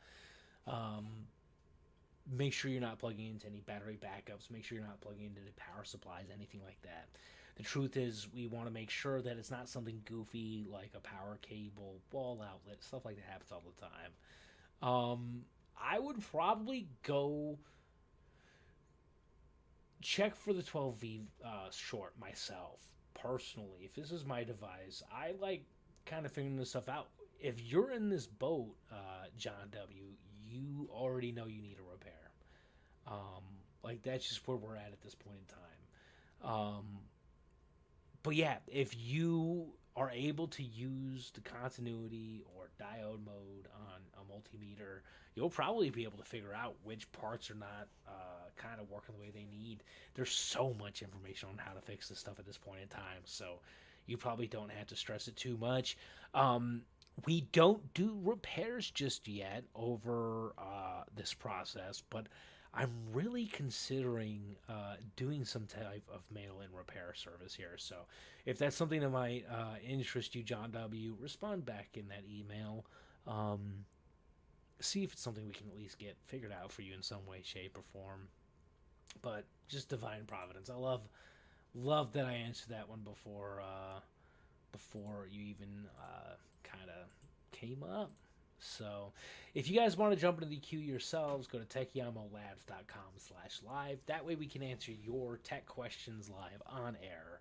Make sure you're not plugging into any battery backups. Make sure you're not plugging into the power supplies, anything like that. The truth is, we want to make sure that it's not something goofy like a power cable, wall outlet, stuff like that happens all the time. I would probably go check for the 12V short myself personally. If this is my device, I like kind of figuring this stuff out. If you're in this boat, John W, you already know you need a repair. Um, like that's just where we're at this point in time. But yeah, if you are able to use the continuity or diode mode on a multimeter, you'll probably be able to figure out which parts are not kind of working the way they need. There's so much information on how to fix this stuff at this point in time, so you probably don't have to stress it too much. Um, we don't do repairs just yet over this process, but I'm really considering doing some type of mail-in repair service here. So, if that's something that might interest you, John W., respond back in that email. Um, See if it's something we can at least get figured out for you in some way, shape, or form. But just divine providence. I love that I answered that one before you even kind of came up. So, if you guys want to jump into the queue yourselves, go to techiamolabs.com/live. That way we can answer your tech questions live on air.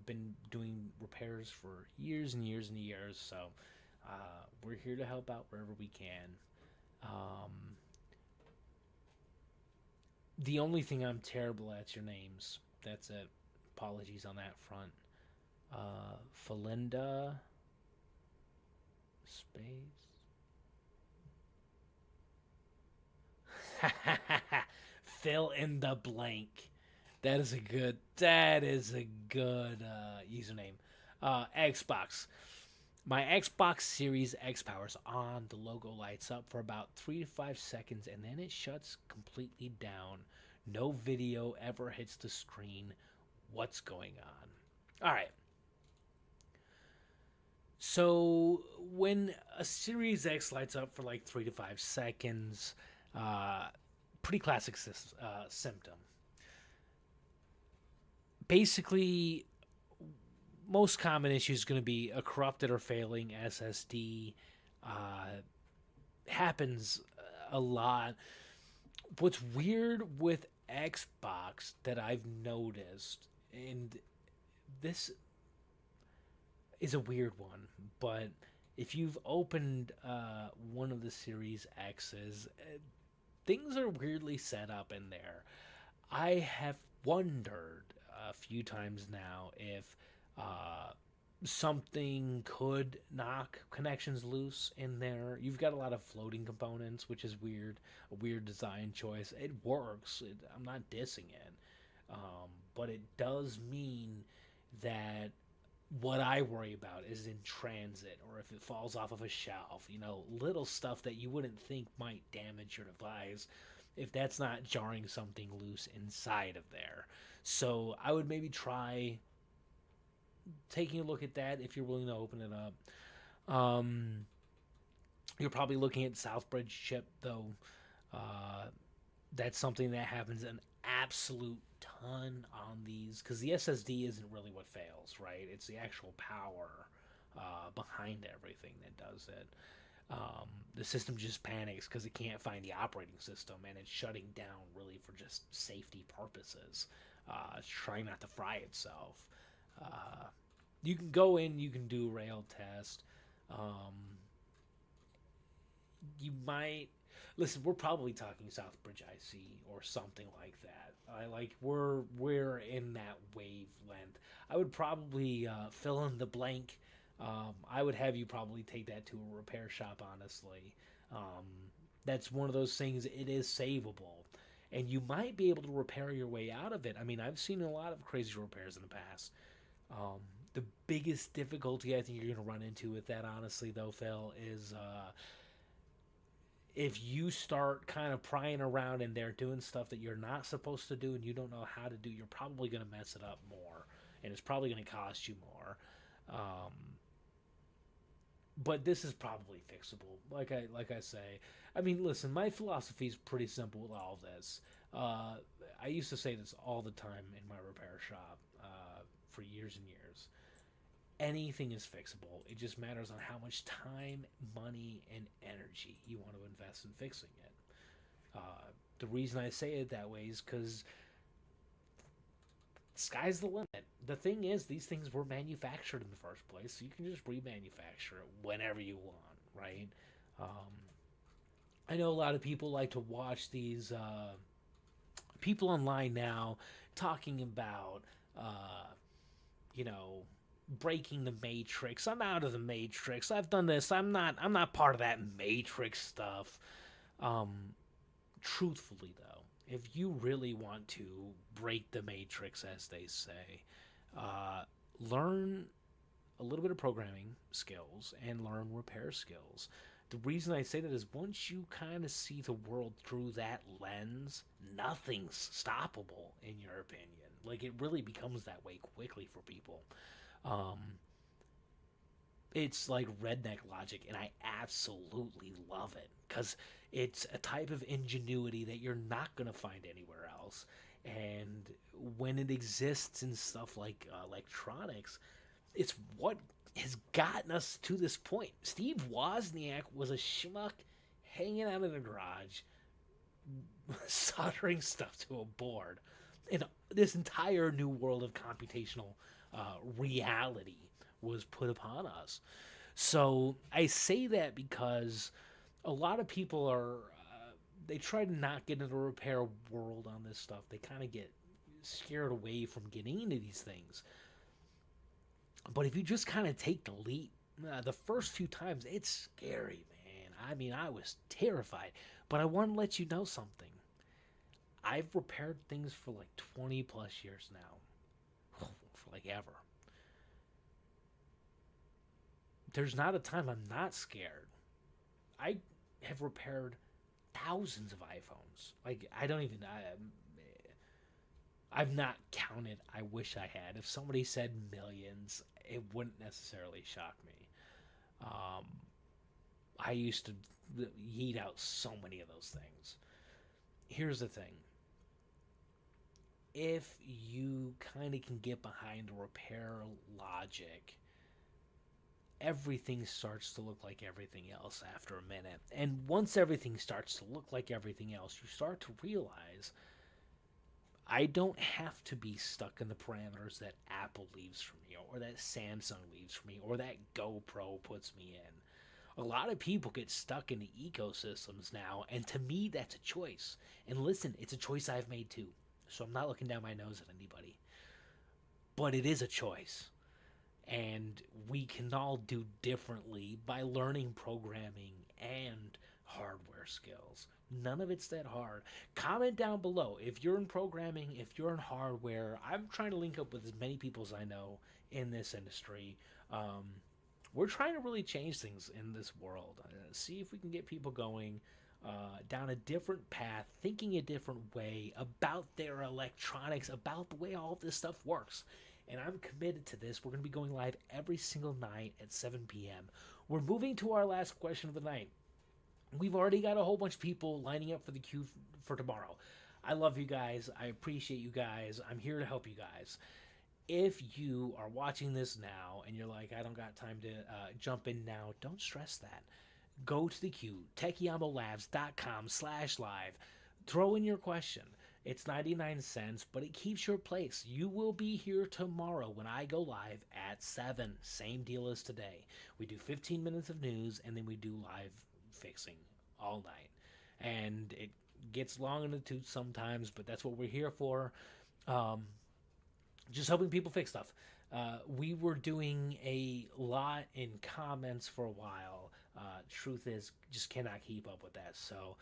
Been doing repairs for years and years and years, so we're here to help out wherever we can. Um, the only thing I'm terrible at is your names. That's it. Apologies on that front. Felinda space. Fill in the blank. That is a good username. Xbox. My Xbox Series X powers on. The logo lights up for about 3 to 5 seconds and then it shuts completely down. No video ever hits the screen. What's going on? All right. So when a Series X lights up for like 3 to 5 seconds, uh, pretty classic symptom. Basically, most common issue is going to be a corrupted or failing SSD. Uh, Happens a lot. What's weird with Xbox that I've noticed, and this is a weird one, but if you've opened one of the Series X's, things are weirdly set up in there. I have wondered a few times now if uh, something could knock connections loose in there. You've got a lot of floating components, which is weird, a weird design choice. It works. I'm not dissing it, but it does mean that what I worry about is in transit or if it falls off of a shelf, little stuff that you wouldn't think might damage your device if that's not jarring something loose inside of there. So I would maybe try taking a look at that if you're willing to open it up. You're probably looking at Southbridge chip though. Uh, that's something that happens an absolute ton on these because the SSD isn't really what fails, right? It's the actual power behind everything that does it. The system just panics because it can't find the operating system and it's shutting down really for just safety purposes. It's trying not to fry itself. Uh, you can go in, you can do rail test. Um, you might listen. We're probably talking Southbridge IC or something like that. I like we're in that wavelength. I would probably fill in the blank. I would have you probably take that to a repair shop. Honestly, um, that's one of those things. It is savable, and you might be able to repair your way out of it. I mean, I've seen a lot of crazy repairs in the past. Um, the biggest difficulty I think you're going to run into with that, honestly, though, Phil, is if you start kind of prying around in there doing stuff that you're not supposed to do and you don't know how to do, you're probably going to mess it up more, and it's probably going to cost you more. Um, but this is probably fixable. Like I say, I mean, listen, my philosophy is pretty simple with all this. Uh, I used to say this all the time in my repair shop for years and years. Anything is fixable. It just matters on how much time, money, and energy you want to invest in fixing it. The reason I say it that way is because sky's the limit. The thing is, these things were manufactured in the first place, so you can just remanufacture it whenever you want, right? Um, I know a lot of people like to watch these people online now talking about, uh, you know, breaking the matrix. I'm out of the matrix. I've done this. I'm not part of that matrix stuff. Um, Truthfully though, if you really want to break the matrix, as they say, uh, learn a little bit of programming skills and learn repair skills. The reason I say that is once you kind of see the world through that lens, nothing's stoppable, in your opinion. Like, it really becomes that way quickly for people. Um, it's like redneck logic, and I absolutely love it because it's a type of ingenuity that you're not going to find anywhere else. And when it exists in stuff like electronics, it's what has gotten us to this point. Steve Wozniak was a schmuck hanging out in a garage, soldering stuff to a board. And this entire new world of computational reality was put upon us. So I say that because a lot of people are, they try to not get into a repair world on this stuff. They kind of get scared away from getting into these things. But if you just kind of take the leap, the first few times, it's scary, man. I mean, I was terrified. But I want to let you know something. I've repaired things for like 20 plus years now. For like ever. There's not a time I'm not scared. I have repaired thousands of iPhones. Like, I don't even. I've not counted. I wish I had. If somebody said millions, it wouldn't necessarily shock me. Um, I used to yeet out so many of those things. Here's the thing: if you kind of can get behind repair logic, everything starts to look like everything else after a minute. And once everything starts to look like everything else, you start to realize I don't have to be stuck in the parameters that Apple leaves for me, or that Samsung leaves for me, or that GoPro puts me in. A lot of people get stuck in the ecosystems now, and to me, that's a choice. And listen, it's a choice I've made too. So I'm not looking down my nose at anybody. But it is a choice. And we can all do differently by learning programming and hardware skills. None of it's that hard. Comment down below if you're in programming, if you're in hardware. I'm trying to link up with as many people as I know in this industry. Um, we're trying to really change things in this world. See if we can get people going down a different path, thinking a different way about their electronics, about the way all of this stuff works. And I'm committed to this. We're going to be going live every single night at 7 p.m. We're moving to our last question of the night. We've already got a whole bunch of people lining up for the queue for tomorrow. I love you guys. I appreciate you guys. I'm here to help you guys. If you are watching this now and you're like, I don't got time to jump in now, don't stress that. Go to the queue, techiamolabs.com/live. Throw in your question. It's 99 cents, but it keeps your place. You will be here tomorrow when I go live at 7. Same deal as today. We do 15 minutes of news, and then we do live fixing all night. And it gets long in the tooth sometimes, but that's what we're here for. Um, just helping people fix stuff. We were doing a lot in comments for a while. Truth is, just cannot keep up with that. So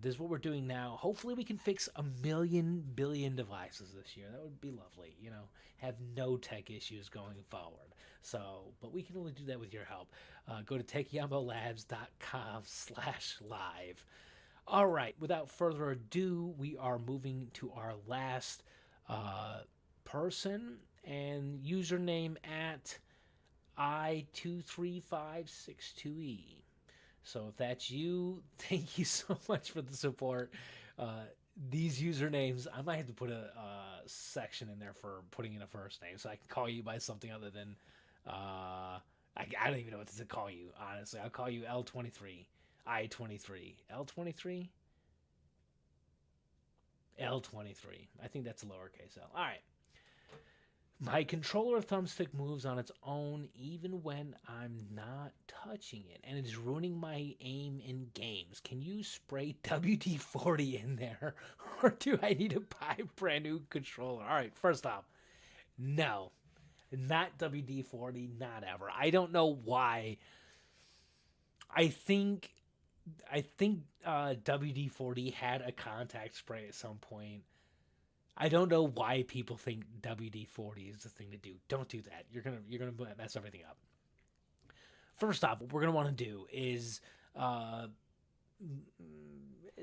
this is what we're doing now. Hopefully, we can fix 1,000,000,000,000 devices this year. That would be lovely. You know, have no tech issues going forward. So, but we can only do that with your help. Go to techiamolabs.com/live. All right. Without further ado, we are moving to our last person and username at I23562E. So if that's you, thank you so much for the support. These usernames, I might have to put a section in there for putting in a first name so I can call you by something other than I don't even know what to call you, honestly. I'll call you L23, I-23, L23, L23. I think that's a lowercase L. All right. My controller thumbstick moves on its own even when I'm not touching it, and it's ruining my aim in games. Can you spray WD-40 in there, or do I need to buy a brand new controller? All right, first off, no, not WD-40, not ever. I don't know why. I think WD-40 had a contact spray at some point. I don't know why people think WD-40 is the thing to do. Don't do that. You're gonna mess everything up. First off, what we're gonna want to do is uh,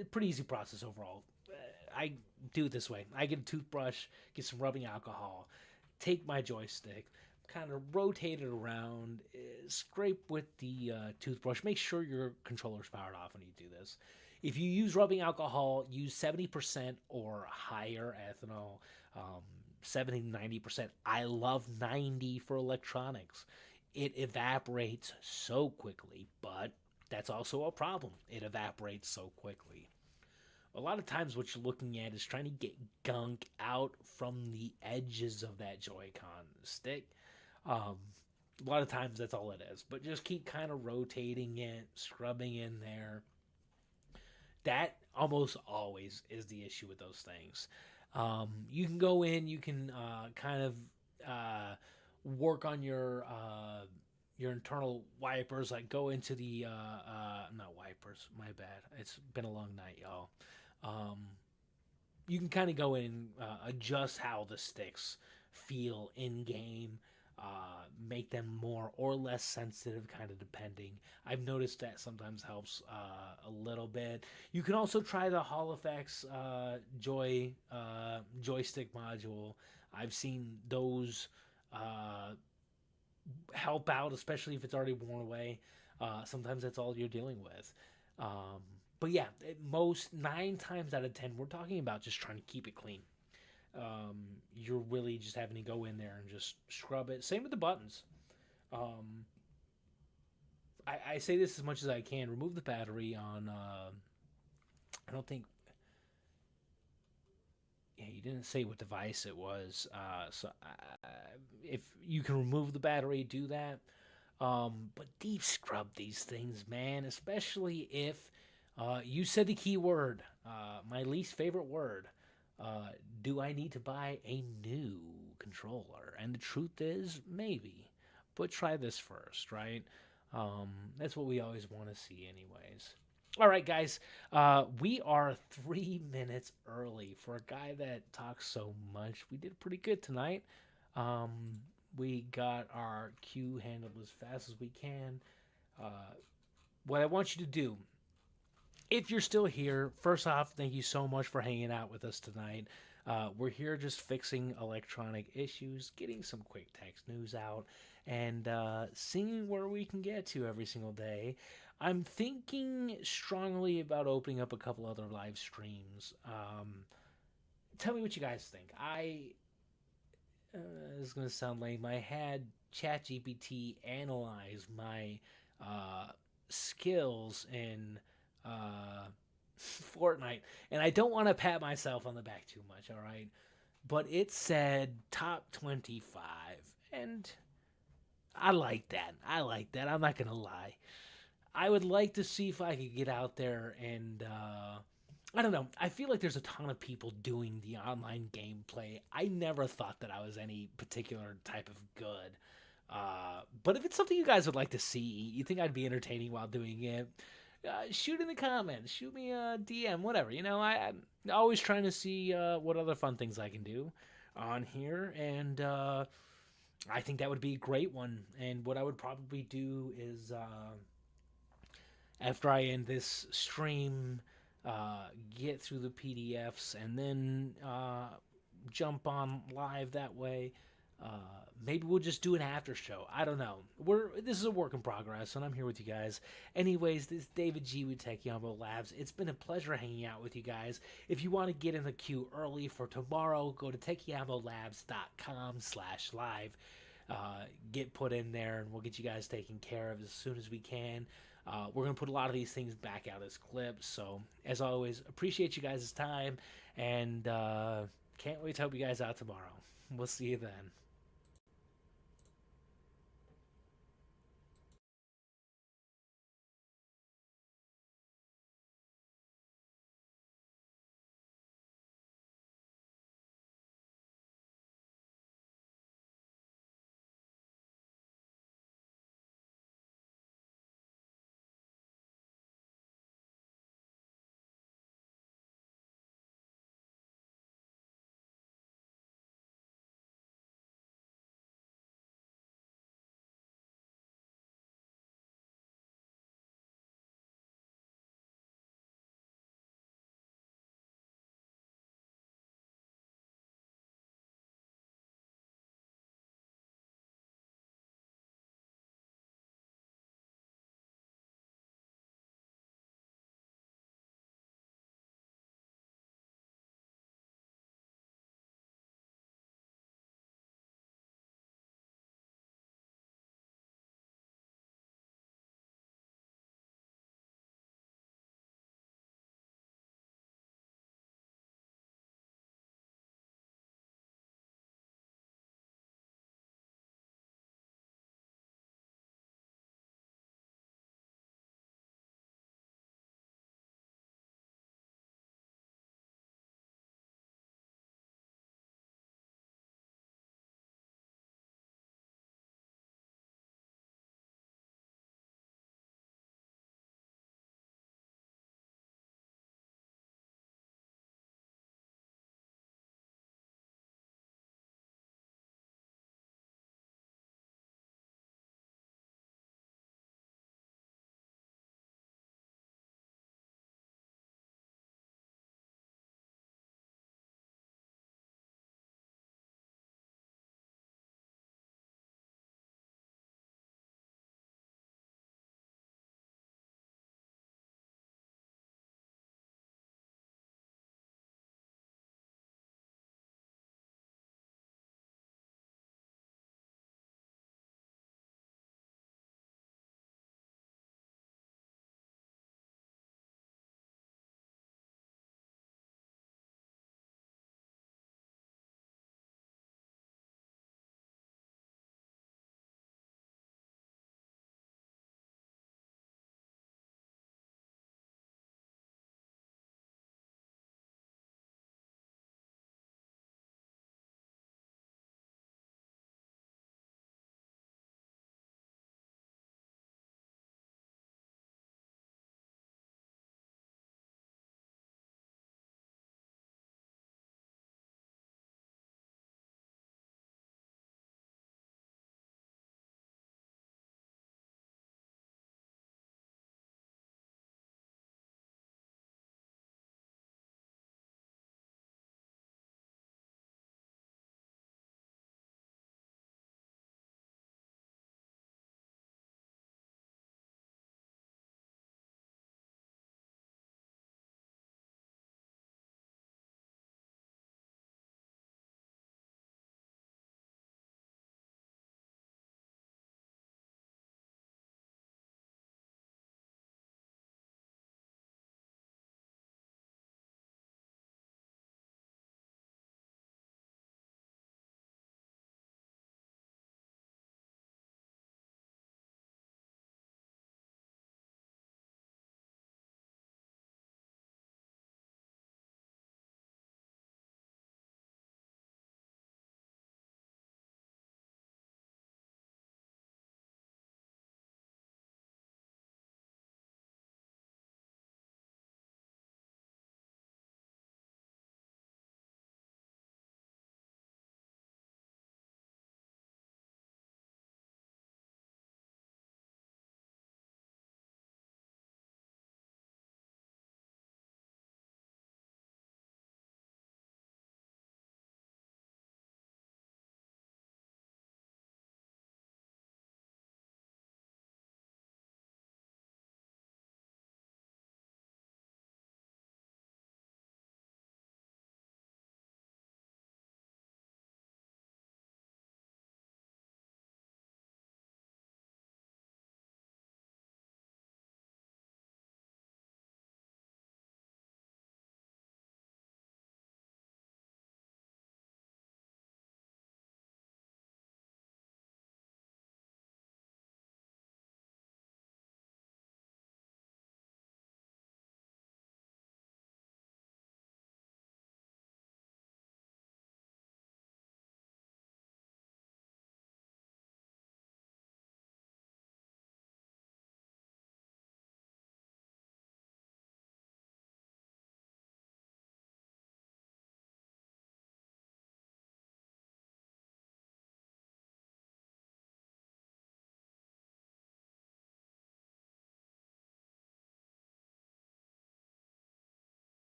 a pretty easy process overall. I do it this way. I get a toothbrush, get some rubbing alcohol, take my joystick, kind of rotate it around, scrape with the toothbrush. Make sure your controller's powered off when you do this. If you use rubbing alcohol, use 70% or higher ethanol, 70 to 90%. I love 90 for electronics. It evaporates so quickly, but that's also a problem. It evaporates so quickly. A lot of times what you're looking at is trying to get gunk out from the edges of that Joy-Con stick. Um, a lot of times that's all it is. But just keep kind of rotating it, scrubbing in there. That almost always is the issue with those things. You can go in, you can kind of work on your internal wipers, like go into the not wipers, my bad. It's been a long night, y'all. Um, you can kind of go in and adjust how the sticks feel in game, make them more or less sensitive, kind of depending. I've noticed that sometimes helps a little bit. You can also try the Hall Effects joystick module. I've seen those help out, especially if it's already worn away. Sometimes that's all you're dealing with. But yeah, most 9 times out of 10, we're talking about just trying to keep it clean. You're really just having to go in there and just scrub it. Same with the buttons. Um, I say this as much as I can. Remove the battery on. I don't think. Yeah, you didn't say what device it was. If you can remove the battery, do that. But deep scrub these things, man. Especially if you said the key word, my least favorite word. Do I need to buy a new controller? And the truth is, maybe. But try this first, right? That's what we always want to see, anyways. All right, guys. We are 3 minutes early for a guy that talks so much. We did pretty good tonight. Um, we got our queue handled as fast as we can. Uh, what I want you to do, if you're still here, first off, thank you so much for hanging out with us tonight. We're here just fixing electronic issues, getting some quick text news out, and seeing where we can get to every single day. I'm thinking strongly about opening up a couple other live streams. Tell me what you guys think. This is going to sound lame. I had ChatGPT analyze my skills in Fortnite, and I don't want to pat myself on the back too much, all right? But it said top 25, and I like that. I like that. I'm not going to lie. I would like to see if I could get out there and I don't know. I feel like there's a ton of people doing the online gameplay. I never thought that I was any particular type of good. But if it's something you guys would like to see, you think I'd be entertaining while doing it, shoot in the comments, shoot me a DM, whatever. I'm always trying to see what other fun things I can do on here, and I think that would be a great one. And what I would probably do is after I end this stream, get through the PDFs, and then jump on live that way. Maybe we'll just do an after show. I don't know. This is a work in progress, and I'm here with you guys. Anyways, this is David G with Techiamo Labs. It's been a pleasure hanging out with you guys. If you want to get in the queue early for tomorrow, go to techiamolabs.com/live. get put in there, and we'll get you guys taken care of as soon as we can. We're going to put a lot of these things back out as clips. So, as always, appreciate you guys' time, and can't wait to help you guys out tomorrow. We'll see you then.